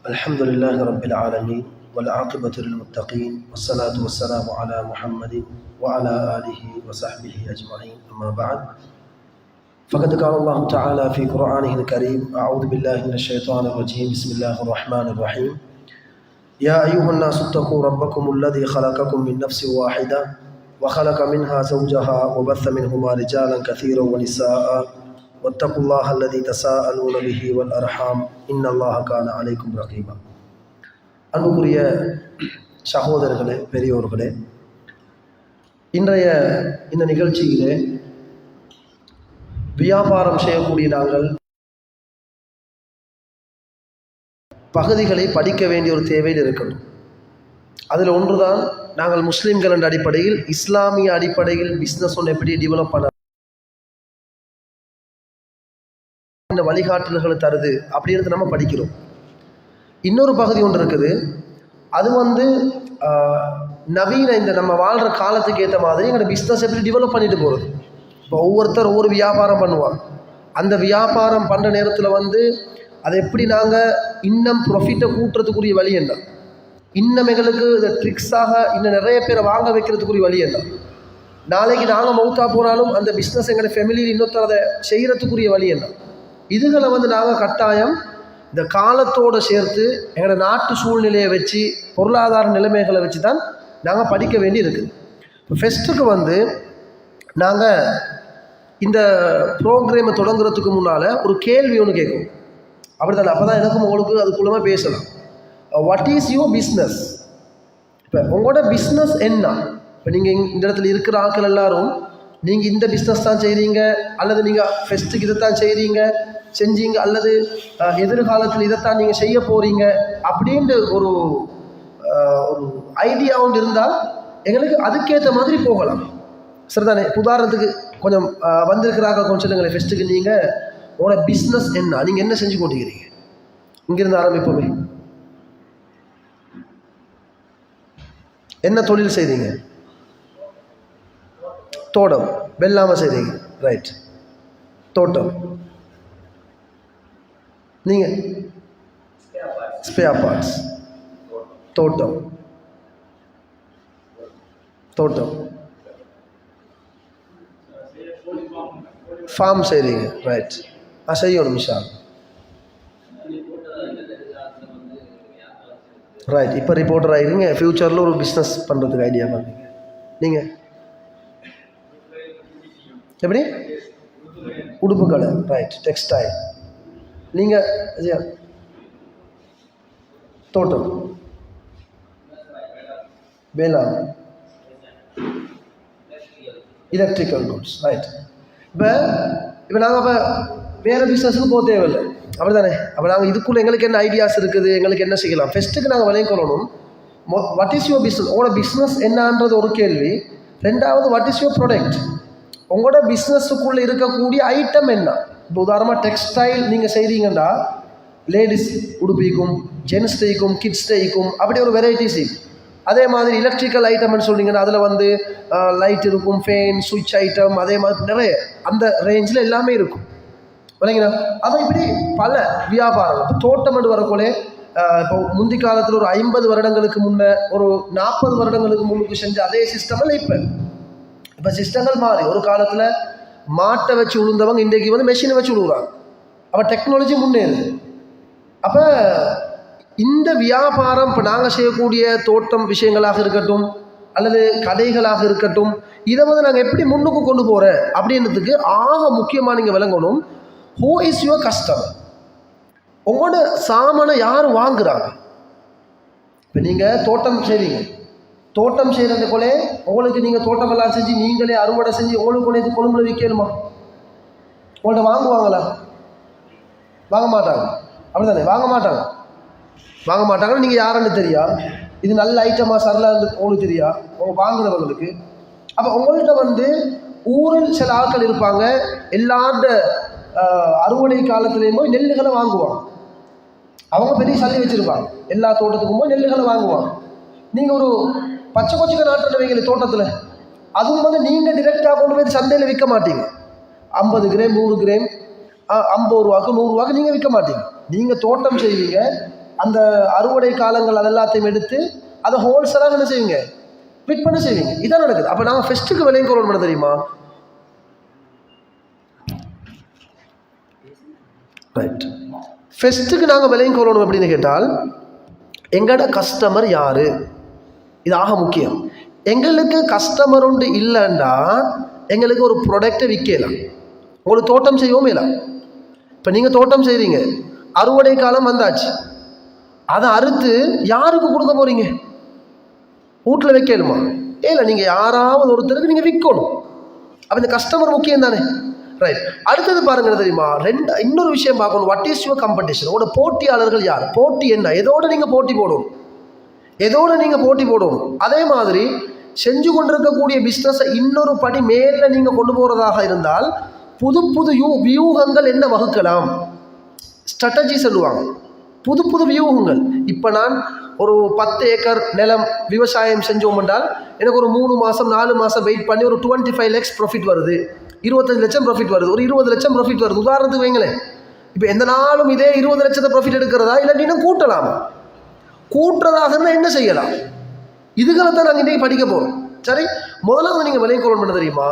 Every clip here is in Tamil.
الحمد لله رب العالمين والعاقبة للمتقين والصلاة والسلام على محمد وعلى آله وصحبه أجمعين أما بعد فقد قال الله تعالى في قرآنه الكريم أعوذ بالله من الشيطان الرجيم بسم الله الرحمن الرحيم يا أيها الناس اتقوا ربكم الذي خلقكم من نفس واحدة وخلق منها زوجها وبث منهما رجالا كثيرا ونساء واتقوا الله الذي تساءلون به والأرحام إن الله كان عليكم رقيبا. அன்புக்குரிய சகோதரர்களே, பெரியோர்களே, இன்றைய இந்த நிகழ்ச்சியிலே வியாபாரம் செய்யக்கூடிய நாங்கள் பகுதிகளை படிக்க வேண்டிய ஒரு தேவையில் இருக்கணும். அதில் ஒன்றுதான் நாங்கள் முஸ்லீம்கள் என்ற அடிப்படையில் இஸ்லாமிய அடிப்படையில் பிஸ்னஸ் ஒன்று எப்படி டெவலப் பண்ண இந்த வழிகாட்டல்களை தருது அப்படின்றது நம்ம படிக்கிறோம். இன்னொரு பகுதி ஒன்று இருக்குது, அது நவீன இந்த நம்ம வாழ்கிற காலத்துக்கு ஏற்ற மாதிரி எங்களோட பிஸ்னஸ் எப்படி டெவலப் பண்ணிட்டு போகிறது. இப்போ ஒவ்வொருத்தர் ஒவ்வொரு வியாபாரம் பண்ணுவாங்க. அந்த வியாபாரம் பண்ணுற நேரத்தில் அதை எப்படி நாங்கள் இன்னும் ப்ராஃபிட்டை கூட்டுறதுக்குரிய வழி என்ன, இன்னும் எங்களுக்கு இதை ட்ரிக்ஸாக இன்னும் நிறைய பேரை வாங்க வைக்கிறதுக்குரிய வழி என்ன, நாளைக்கு நாங்கள் மவுத்தா போனாலும் அந்த பிஸ்னஸ் எங்களோட ஃபேமிலியில் இன்னொருத்தர் அதை செய்கிறதுக்குரிய வழி என்ன, இதுகளை நாங்கள் கட்டாயம் இந்த காலத்தோடு சேர்த்து எங்களோட நாட்டு சூழ்நிலையை வச்சு பொருளாதார நிலைமைகளை வச்சு தான் நாங்கள் படிக்க வேண்டி இருக்குது. இப்போ ஃபெஸ்ட்டுக்கு நாங்கள் இந்த ப்ரோக்ராமை தொடங்குறதுக்கு முன்னால் ஒரு கேள்வி ஒன்று கேட்கும். அப்படி தானே? அப்போ தான் எனக்கும் உங்களுக்கு அதுக்குள்ளமாக பேசலாம். What is your business? இப்போ உங்களோட பிஸ்னஸ் என்ன? இப்போ நீங்கள் இந்த இடத்துல இருக்கிற ஆட்கள் எல்லாரும் நீங்கள் இந்த பிஸ்னஸ் தான் செய்கிறீங்க, அல்லது நீங்கள் ஃபெஸ்ட்டுக்கு இதைத்தான் செஞ்சீங்க, அல்லது எதிர்காலத்தில் இதைத்தான் நீங்கள் செய்ய போகிறீங்க அப்படின்ற ஒரு ஐடியா ஒன்று இருந்தால் எங்களுக்கு அதுக்கேற்ற மாதிரி போகலாம். சரிதானே? உதாரணத்துக்கு கொஞ்சம் வந்திருக்கிறாங்க, கொஞ்சம் சொல்லுங்களேன். ஃபெஸ்ட்டுக்கு நீங்கள் உங்களோட பிஸ்னஸ் என்ன, நீங்கள் என்ன செஞ்சு கொண்டிருக்கிறீங்க? இங்கிருந்து ஆரம்பிப்போமே. என்ன தொழில் செய்றீங்க? தோட்டம், வெள்ளாமை செய்றீங்க, ரைட். தோட்டம். நீங்கள் ஸ்பேர் பார்ட்ஸ். தோட்டம் ஃபார்ம் செய்கிறீங்க, ரைட். செய்யணும் மிஷால், ரைட். இப்போ ரிப்போர்ட்டர் ஆகிடுங்க, ஃப்யூச்சரில் ஒரு பிஸ்னஸ் பண்ணுறதுக்கு ஐடியா பண்ணுறீங்க. நீங்கள் எப்படி? உடுப்பு கடை, ரைட். டெக்ஸ்டைல். நீங்கள் தோட்டம், வேளாண், எலக்ட்ரிக்கல் குட்ஸ், ரைட். இப்போ நாங்கள் வேறு பிஸ்னஸுக்கு போக தேவையில்லை, அப்படி தானே? அப்போ நாங்கள் இதுக்குள்ளே எங்களுக்கு என்ன ஐடியாஸ் இருக்குது, எங்களுக்கு என்ன செய்யலாம், ஃபெஸ்ட்டுக்கு நாங்கள் விலையும் கொள்ளணும். What is your business? உங்களோட பிஸ்னஸ் என்னன்றது ஒரு கேள்வி. ரெண்டாவது, வாட் இஸ் யுவர் ப்ராடக்ட்? உங்களோட பிஸ்னஸுக்குள்ளே இருக்கக்கூடிய ஐட்டம் என்ன? இப்போ உதாரணமாக டெக்ஸ்டைல் நீங்கள் செய்கிறீங்கன்னா லேடிஸ் உடுப்பிக்கும், ஜென்ஸ் டைக்கும், கிட்ஸ் டைக்கும், அப்படி ஒரு வெரைட்டிஸ் இருக்கும். அதே மாதிரி எலக்ட்ரிக்கல் ஐட்டம்னு சொல்லிங்கன்னா அதில் லைட் இருக்கும், ஃபேன், சுவிட்ச் ஐட்டம், அதே மாதிரி நிறைய அந்த ரேஞ்சில் எல்லாமே இருக்கும், இல்லைங்களா? அதை இப்படி பல வியாபாரம். இப்போ தோட்டம் வரக்குள்ளே இப்போ முந்தி காலத்தில் ஒரு 50 வருடங்களுக்கு முன்னே, ஒரு 40 வருடங்களுக்கு முன்னுக்கு செஞ்ச அதே சிஸ்டமில் இப்போ சிஸ்டங்கள் மாறி, ஒரு காலத்தில் மாட்டை வச்சு உழுந்தவங்க இன்றைக்கு மெஷினை வச்சு உழுவுறாங்க. அப்போ டெக்னாலஜி முன்னேறுது. அப்போ இந்த வியாபாரம் இப்போ நாங்கள் செய்யக்கூடிய தோட்டம் விஷயங்களாக இருக்கட்டும், அல்லது கடைகளாக இருக்கட்டும், இதை நாங்கள் எப்படி முன்னுக்கு கொண்டு போகிறேன் அப்படின்றதுக்கு ஆக முக்கியமாக நீங்கள் விளங்கணும். Who is your customer? உங்களோட சாமானை யார் வாங்குறாங்க? இப்போ நீங்கள் தோட்டம் செய்றீங்க, தோட்டம் செய்கிறது போல உங்களுக்கு நீங்கள் தோட்டமெல்லாம் செஞ்சு நீங்களே அறுவடை செஞ்சு உங்களுக்கு கொண்டு கொழும்புல விற்கணுமா? உங்கள்கிட்ட வாங்குவாங்களா? வாங்க மாட்டாங்க, அப்படி தானே? வாங்க மாட்டாங்கன்னு நீங்கள் யாருன்னு தெரியா? இது நல்ல ஐட்டமாக சரலாக உங்களுக்கு தெரியா உங்கள் வாங்குறவங்களுக்கு? அப்போ உங்கள்கிட்ட ஊரில் சில ஆட்கள் இருப்பாங்க, எல்லாத்த அறுவடை காலத்துலேயும் போய் நெல்லுகளை வாங்குவாங்க. அவங்க பெரிய சல்லி வச்சுருப்பாங்க, எல்லா தோட்டத்துக்கும் போய் நெல்லுகளை வாங்குவாங்க. நீங்கள் ஒரு பச்சை கொச்சிக்க நாட்டில் வைக்கிற தோட்டத்தில் அதுவும் நீங்கள் டிரெக்டாக கொண்டு போய் சந்தையில் விற்க மாட்டீங்க. 50 கிராம் 100 கிராம் 50 ரூபாக்கு 100 ரூபாய்க்கு நீங்கள் விற்க மாட்டீங்க. நீங்கள் தோட்டம் செய்வீங்க, அந்த அறுவடை காலங்கள் அதெல்லாத்தையும் எடுத்து அதை ஹோல்சேலாக என்ன செய்வீங்க, விற்பனை செய்வீங்க. இதான் நடக்குது. அப்போ நாங்கள் ஃபெஸ்ட்டுக்கு விலையும் கொள்ளணும் பண்ண தெரியுமா? ரைட், ஃபெஸ்ட்டுக்கு நாங்கள் விலையும் கொள்ளணும் அப்படின்னு கேட்டால் எங்களோட கஸ்டமர் யார், இது ஆக முக்கியம். எங்களுக்கு கஸ்டமர் ஒன்று இல்லைண்டா எங்களுக்கு ஒரு ப்ராடக்டை விற்கலாம். உங்களுக்கு தோட்டம் செய்யவும் இல்லை. இப்போ நீங்கள் தோட்டம் செய்கிறீங்க, அறுவடை காலம் வந்தாச்சு, அதை அறுத்து யாருக்கு கொடுக்க போகிறீங்க? வீட்டில் வைக்கணுமா? இல்லை, நீங்கள் யாராவது ஒருத்தருக்கு நீங்கள் விற்கணும். அப்போ இந்த கஸ்டமர் முக்கியம் தானே. ரைட், அடுத்தது பாருங்க தெரியுமா, இன்னொரு விஷயம் பார்க்கணும். What is your competition? உங்களோட போட்டியாளர்கள் யார்? போட்டி என்ன? எதோட நீங்கள் போட்டி போடணும், எதோட நீங்கள் போட்டி போடணும். அதே மாதிரி செஞ்சு கொண்டிருக்கக்கூடிய பிஸ்னஸை இன்னொரு படி மேலே நீங்கள் கொண்டு போகிறதாக இருந்தால் புது புது வியூகங்கள் என்ன வகுக்கலாம், ஸ்ட்ராட்டஜி சொல்லுவாங்க. புது புது வியூகங்கள். இப்போ நான் ஒரு 10 ஏக்கர் நிலம் விவசாயம் செஞ்சோம் என்றால் எனக்கு ஒரு 3 மாதம் 4 மாதம் வெயிட் பண்ணி ஒரு 25 lakhs ப்ராஃபிட் வருது, 25 லட்சம் ப்ராஃபிட் வருது, ஒரு 20 லட்சம் ப்ராஃபிட் வருது. உதாரணத்துக்கு வைங்களேன், இப்போ எந்த நாளும் இதே 20 லட்சத்தை ப்ராஃபிட் எடுக்கிறதா இல்லாட்டினா கூட்டலாமா? கூட்டுறதாக இருந்தால் என்ன செய்யலாம்? இதுகளை தான் நாங்கள் இன்றைக்கி படிக்க போகிறோம். சரி, முதலாவது நீங்கள் விலைக்கொள்ளல் பண்ண தெரியுமா,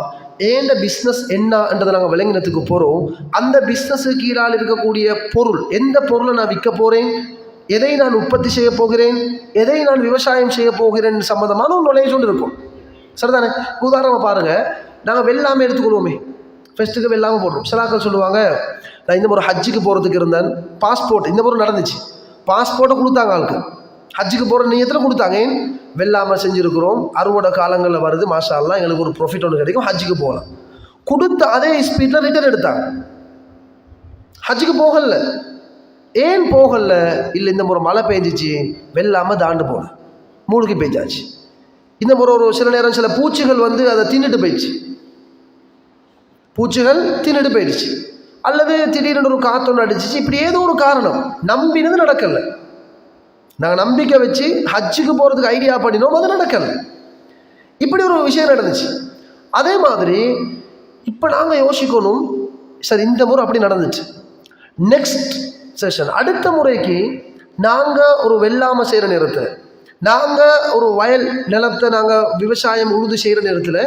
ஏண்ட பிஸ்னஸ் என்னன்றதை நாங்கள் விளங்கினத்துக்கு போகிறோம். அந்த பிஸ்னஸுக்கு கீழால் இருக்கக்கூடிய பொருள், எந்த பொருளை நான் விற்க போகிறேன், எதை நான் உற்பத்தி செய்ய போகிறேன், எதை நான் விவசாயம் செய்ய போகிறேன் சம்மந்தமான ஒரு நாலேஜ் ஒன்று இருக்கும். சரிதானே? உதாரணமாக பாருங்கள், நாங்கள் வெள்ளாமை எடுத்துக்கொள்வோமே, ஃபெஸ்ட்டுக்கு வெள்ளாமல் போடுறோம். சிலாக்கள் சொல்லுவாங்க, நான் இந்த ஒரு ஹஜ்ஜுக்கு போகிறதுக்கு இருந்தேன், பாஸ்போர்ட் இந்த பொருள் நடந்துச்சு, பாஸ்போர்ட்டை கொடுத்தாங்க ஆளுக்கு, ஹஜ்ஜுக்கு போகிற நியத்தில் கொடுத்தாங்க. ஏன்? வெள்ளாமல் செஞ்சுருக்கிறோம், அறுவடை காலங்களில் வருது, மாஷா அல்லாஹ் எங்களுக்கு ஒரு ப்ராஃபிட் ஒன்று கிடைக்கும், ஹஜ்ஜுக்கு போகலாம். கொடுத்த அதே ஸ்பீடில் ரிட்டர்ன் எடுத்தாங்க, ஹஜ்ஜுக்கு போகல. ஏன் போகல? இல்லை, இந்த முறை மழை பெஞ்சிச்சு, வெள்ளாமல் தாண்டு போகல, மூழ்கி பெஞ்சாச்சு. இந்த முறை ஒரு சில நேரம் சில பூச்சிகள் வந்து அதை தின்னுட்டு போயிடுச்சு, பூச்சிகள் தின்னுட்டு போயிடுச்சு, அல்லது திடீர்னு ஒரு காற்றொன்று அடிச்சிச்சு. இப்படி ஏதோ ஒரு காரணம், நம்பினது நடக்கலை. நாங்கள் நம்பிக்கை வச்சு ஹஜ்ஜுக்கு போகிறதுக்கு ஐடியா பண்ணினோம், அது நடக்கலை. இப்படி ஒரு விஷயம் நடந்துச்சு. அதே மாதிரி இப்போ நாங்கள் யோசிக்கணும், சார் இந்த முறை அப்படி நடந்துச்சு, நெக்ஸ்ட் செஷன் அடுத்த முறைக்கு நாங்கள் ஒரு வெள்ளாமை செய்கிற நேரத்தில், நாங்கள் ஒரு வயல் நிலத்தை நாங்கள் விவசாயம் உழுது செய்கிற நேரத்தில்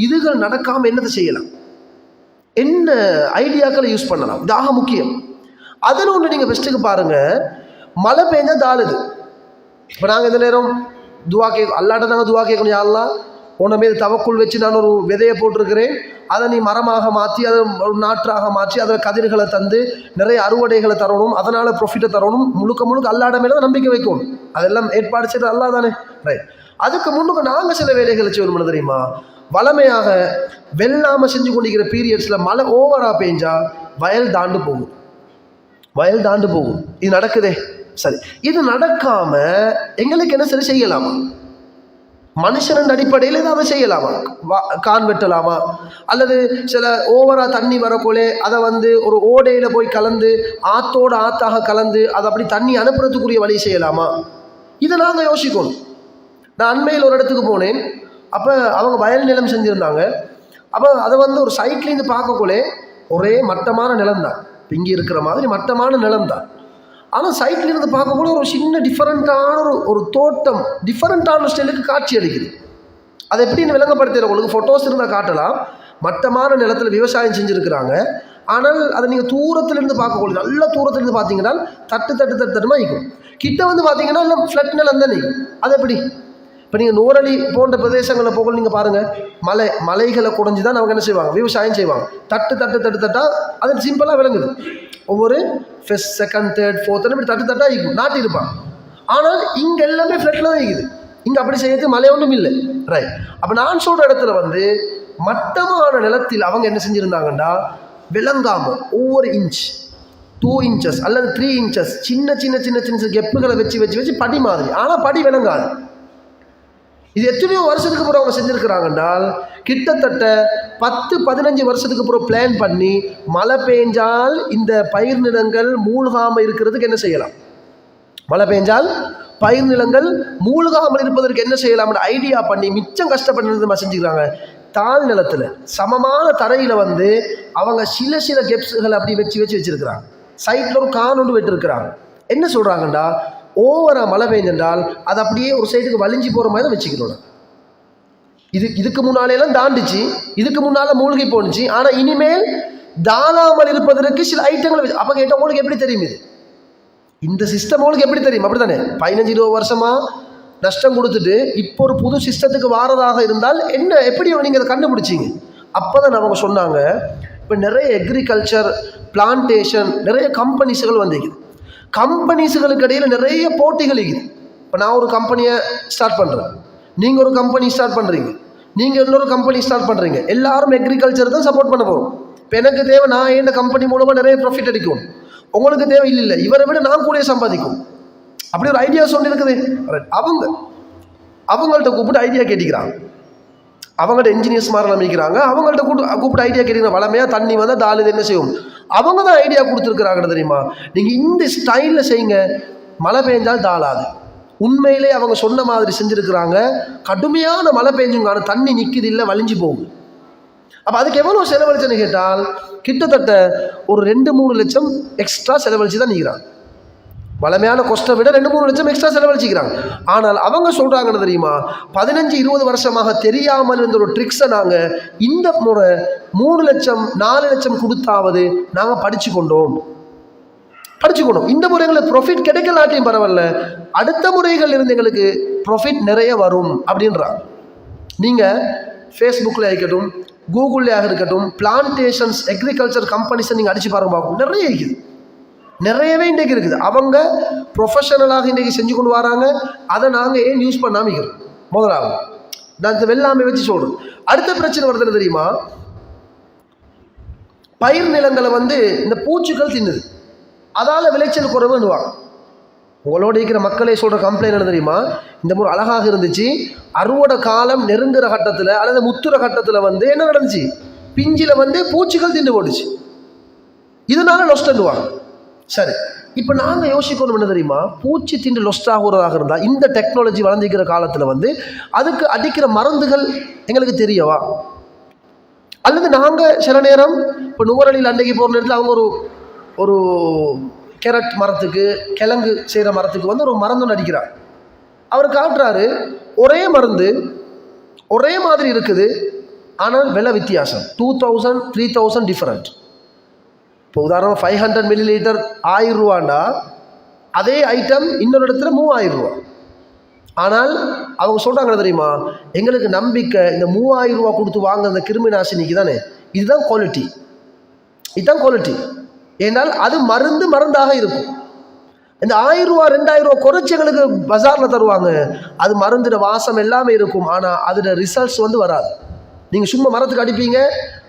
இதுகள் நடக்காமல் என்னத்தை செய்யலாம், என்ன ஐடியாக்களை யூஸ் பண்ணலாம், இதாக முக்கியம். அதில் ஒன்று நீங்கள் ஃபஸ்ட்டுக்கு பாருங்கள், மழை பெஞ்சா தாளுது. இப்போ நாங்கள் இந்த நேரம் துவா அல்லாட்ட நாங்கள் துவா கேட்கணும், யா அல்லாஹ் உன்னை மீது தவக்குள் வச்சு நான் ஒரு விதையை போட்டிருக்கிறேன், அதை நீ மரமாக மாற்றி அதை ஒரு நாற்றாக மாற்றி அதில் கதிர்களை தந்து நிறைய அறுவடைகளை தரணும், அதனால் ப்ராஃபிட்டை தரணும், முழுக்க முழுக்க அல்லாட மேலே தான் நம்பிக்கை வைக்கணும். அதெல்லாம் ஏற்பாடு செய்கிறது அல்லா தானே. ரைட், அதுக்கு முன்னுக்கு நாங்கள் சில வேலைகளை செய்யணும் தெரியுமா. வளமையாக வெள்ளாமல் செஞ்சு கொண்டிருக்கிற பீரியட்ஸில் மழை ஓவராக பெஞ்சா வயல் தாண்டு போகும், வயல் தாண்டு போகும். இது நடக்குதே. சரி, இது நடக்காம எங்களுக்கு என்ன சரி செய்யலாமா? மனுஷன் அடிப்படையில் ஏதாவது செய்யலாமா? கான் வெட்டலாமா? அல்லது சில ஓவரா தண்ணி வரப்போலே அதை வந்து ஒரு ஓடையில் போய் கலந்து ஆத்தோட ஆத்தாக கலந்து அதை அப்படி தண்ணி அனுப்புறதுக்குரிய வழி செய்யலாமா? இதை நாங்கள் யோசிக்கணும். நான் அண்மையில் ஒரு இடத்துக்கு போனேன், அப்போ அவங்க வயல் நிலம் செஞ்சுருந்தாங்க. அப்போ அதை வந்து ஒரு சைட்லேருந்து பார்க்கக்குள்ளே ஒரே மட்டமான நிலம் தான், இங்கே இருக்கிற மாதிரி மட்டமான நிலம் தான். ஆனால் சைட்லேருந்து பார்க்கக்கூட ஒரு சின்ன டிஃப்ரெண்ட்டான ஒரு தோட்டம், டிஃப்ரெண்ட்டான ஸ்டைலுக்கு காட்சி அளிக்குது. அதை எப்படின்னு விளங்கப்படுத்துகிற உங்களுக்கு ஃபோட்டோஸ் இருந்தால் காட்டலாம். மட்டமான நிலத்தில் விவசாயம் செஞ்சுருக்கிறாங்க. ஆனால் அதை நீங்கள் தூரத்துலேருந்து பார்க்கக்கூடிய, நல்ல தூரத்துலேருந்து பார்த்தீங்கன்னா தட்டு தட்டு தட்டு தட்டுமா இருக்கும். கிட்ட வந்து பார்த்தீங்கன்னா இல்லை ஃப்ளட் நிலம் தான் நீங்கள். அது எப்படி? இப்போ நீங்கள் நூறலி போன்ற பிரதேசங்களில் போக நீங்கள் பாருங்கள், மலைகளை குறைஞ்சி தான் அவங்க என்ன செய்வாங்க, விவசாயம் செய்வாங்க. தட்டு தட்டு தட்டு தட்டாக அது சிம்பிளாக விளங்குது. ஒவ்வொரு ஃபர்ஸ்ட் செகண்ட் தேர்ட் ஃபோர்த் இப்படி தட்டு தட்டாக இருக்கும், நாட்டி இருப்பான். ஆனால் இங்கே எல்லாமே ஃப்ளட்டில் தான் இருக்குது. இங்கே அப்படி செய்யறது மழை ஒன்றும் இல்லை. ரைட், அப்போ நான் சொல்கிற இடத்துல வந்து மட்டமான நிலத்தில் அவங்க என்ன செஞ்சுருந்தாங்கன்னா விளங்காமல் ஒவ்வொரு இன்ச் 2 inches அல்லது 3 inches சின்ன சின்ன சின்ன சின்ன கெப்புகளை வச்சு வச்சு வச்சு படி மாதிரி, ஆனால் படி விளங்காது. இது எத்தனையோ வருஷத்துக்கு அப்புறம் அவங்க செஞ்சுருக்கிறாங்கன்றால் கிட்டத்தட்ட 10-15 வருஷத்துக்கு அப்புறம் பிளான் பண்ணி மழை பெஞ்சால் இந்த பயிர் நிலங்கள் மூழ்காமல் இருக்கிறதுக்கு என்ன செய்யலாம், மழை பெஞ்சால் பயிர் நிலங்கள் மூழ்காமல் இருப்பதற்கு என்ன செய்யலாம்னு ஐடியா பண்ணி மிச்சம் கஷ்டப்பட்டு செஞ்சுக்கிறாங்க. தாழ் நிலத்தில் சமமான தரையில் வந்து அவங்க சில கெப்ஸுகளை அப்படி வச்சு வச்சுருக்கிறாங்க. சைட்டில் ஒரு கான் ஒன்று வெட்டிருக்கிறாங்க. என்ன சொல்கிறாங்கண்டா, ஓவராக மழை பெய்ஞ்சால் அது அப்படியே ஒரு சைடுக்கு வலிஞ்சு போகிற மாதிரி தான் வச்சுக்கணும். இதுக்கு முன்னாலேலாம் தாண்டிச்சு, இதுக்கு முன்னால் மூழ்கி போணுச்சு. ஆனால் இனிமேல் தாழாமல் இருப்பதற்கு சில ஐட்டங்கள் அப்போ கேட்டால் உங்களுக்கு எப்படி தெரியும்? இந்த சிஸ்டம் உங்களுக்கு எப்படி தெரியும்? அப்படி தானே 15-20 வருஷமாக நஷ்டம் கொடுத்துட்டு இப்போ ஒரு புது சிஸ்டத்துக்கு வாரதாக இருந்தால் என்ன எப்படி நீங்கள் அதை கண்டுபிடிச்சிங்க? அப்போ தான் அவங்க சொன்னாங்க, இப்போ நிறைய எக்ரிகல்ச்சர் பிளான்டேஷன் நிறைய கம்பெனிஸுகள் வந்துக்குது. கம்பெனிஸுகளுக்கு இடையில் நிறைய போட்டிகள் இருக்குது. இப்போ நான் ஒரு கம்பெனியை ஸ்டார்ட் பண்ணுறேன், நீங்கள் ஒரு கம்பெனி ஸ்டார்ட் பண்ணுறீங்க, நீங்கள் இன்னொரு கம்பெனி ஸ்டார்ட் பண்ணுறீங்க. எல்லாரும் எக்ரிகல்ச்சர் தான் சப்போர்ட் பண்ண போகிறோம். இப்போ எனக்கு தேவை நான் இந்த கம்பெனி மூலமாக நிறைய ப்ராஃபிட் அடிக்கும், உங்களுக்கு தேவை இல்லை இவரை விட நான் கூட சம்பாதிக்கும். அப்படி ஒரு ஐடியா சொல்லியிருக்குது. அவங்கள்ட்ட கூப்பிட்டு ஐடியா கேட்டுக்கிறாங்க. அவங்கள்ட்ட இன்ஜினியர்ஸ் மாதிரி அமைக்கிறாங்க. அவங்கள்ட்ட கூப்பிட்டு ஐடியா கேட்டுக்கிறாங்க. வளமையாக தண்ணி வந்தால் தாள் என்ன செய்யும்? அவங்க தான் ஐடியா கொடுத்துருக்குறாங்க தெரியுமா? நீங்கள் இந்த ஸ்டைலில் செய்யுங்க, மழை பெஞ்சால் தாளாது. உண்மையிலே அவங்க சொன்ன மாதிரி செஞ்சுருக்கிறாங்க. கடுமையான மழை பெஞ்சுங்கான தண்ணி நிற்குது இல்லை, வலிஞ்சு போகுது. அப்போ அதுக்கு எவ்வளோ செலவழிச்சுன்னு கேட்டால் கிட்டத்தட்ட ஒரு 2-3 லட்சம் எக்ஸ்ட்ரா செலவழிச்சு தான் நிற்கிறாங்க. வளமையான கொஸ்ட்டை விட 2-3 லட்சம் எக்ஸ்ட்ரா செலவழிச்சிக்கிறாங்க. ஆனால் அவங்க சொல்கிறாங்கன்னு தெரியுமா, 15-20 வருஷமாக தெரியாமல் இருந்த ஒரு ட்ரிக்ஸை நாங்கள் இந்த முறை 3 லட்சம் 4 லட்சம் கொடுத்தாவது நாங்கள் படிச்சுக்கொண்டோம். இந்த முறை எங்களுக்கு ப்ராஃபிட் கிடைக்கலாட்டியும் பரவாயில்ல, அடுத்த முறைகள் இருந்து எங்களுக்கு ப்ராஃபிட் நிறைய வரும் அப்படின்றாங்க. நீங்கள் ஃபேஸ்புக்கில் இருக்கட்டும், கூகுள்லையாக இருக்கட்டும், பிளான்டேஷன்ஸ் எக்ரிகல்ச்சர் கம்பெனிஸை நீங்கள் அடித்து பாருங்க, பார்க்கும் நிறைய இருக்குது. நிறையவே இன்றைக்கு இருக்குது. அவங்க ப்ரொஃபஷனலாக இன்றைக்கி செஞ்சு கொண்டு வராங்க. அதை நாங்கள் ஏன் யூஸ் பண்ணாமிக்கிறோம்? முதலாவது நான் இந்த வெள்ளாமை வச்சு சொல்கிறேன். அடுத்த பிரச்சனை வருதுன்னு தெரியுமா, பயிர் நிலங்களை இந்த பூச்சிகள் தின்னுது, அதால் விளைச்சல் குறைவுன்னுவாங்க. உங்களோட இருக்கிற மக்களே சொல்கிற கம்ப்ளைண்ட் என்ன தெரியுமா, இந்த முறை அழகாக இருந்துச்சு, அறுவடை காலம் நெருங்குற கட்டத்தில் அல்லது முத்துற கட்டத்தில் என்ன நடந்துச்சு, பிஞ்சில் பூச்சிகள் திண்டு போட்டுச்சு, இதனால லொஸ்ட்ன்னுவாங்க. சரி, இப்போ நாங்கள் யோசிக்கணும் என்ன தெரியுமா, பூச்சி திண்டு லொஸ்ட் ஆகுறதாக இருந்தால் இந்த டெக்னாலஜி வளர்ந்திருக்கிற காலத்தில் அதுக்கு அடிக்கிற மருந்துகள் எங்களுக்கு தெரியவா? அல்லது நாங்கள் சில நேரம் இப்போ நுவரலில் அன்றைக்கு போகிற நேரத்தில் அவங்க ஒரு கேரட் மரத்துக்கு கிழங்கு செய்கிற மரத்துக்கு ஒரு மருந்து அடிக்கிறார். அவர் காட்டுறாரு, ஒரே மருந்து ஒரே மாதிரி இருக்குது, ஆனால் விலை வித்தியாசம் 2000 3000 டிஃப்ரெண்ட். இப்போ உதாரணம் 500 மில்லிலிட்டர் 1000 ரூபாண்டா அதே ஐட்டம் இன்னொரு இடத்துல 3000 ரூபா. ஆனால் அவங்க சொல்கிறாங்க தெரியுமா, எங்களுக்கு நம்பிக்கை இந்த 3000 ரூபா கொடுத்து வாங்க இந்த கிருமி நாசினிக்கு தானே, இதுதான் குவாலிட்டி. ஏனால் அது மருந்தாக இருக்கும். இந்த 1000 ரூபா 2000 ரூபா குறைச்சி எங்களுக்கு பஜாரில் தருவாங்க, அது மருந்துட வாசம் எல்லாமே இருக்கும், ஆனால் அதோட ரிசல்ட்ஸ் வராது. நீங்கள் சும்மா மரத்துக்கு அடிப்பீங்க,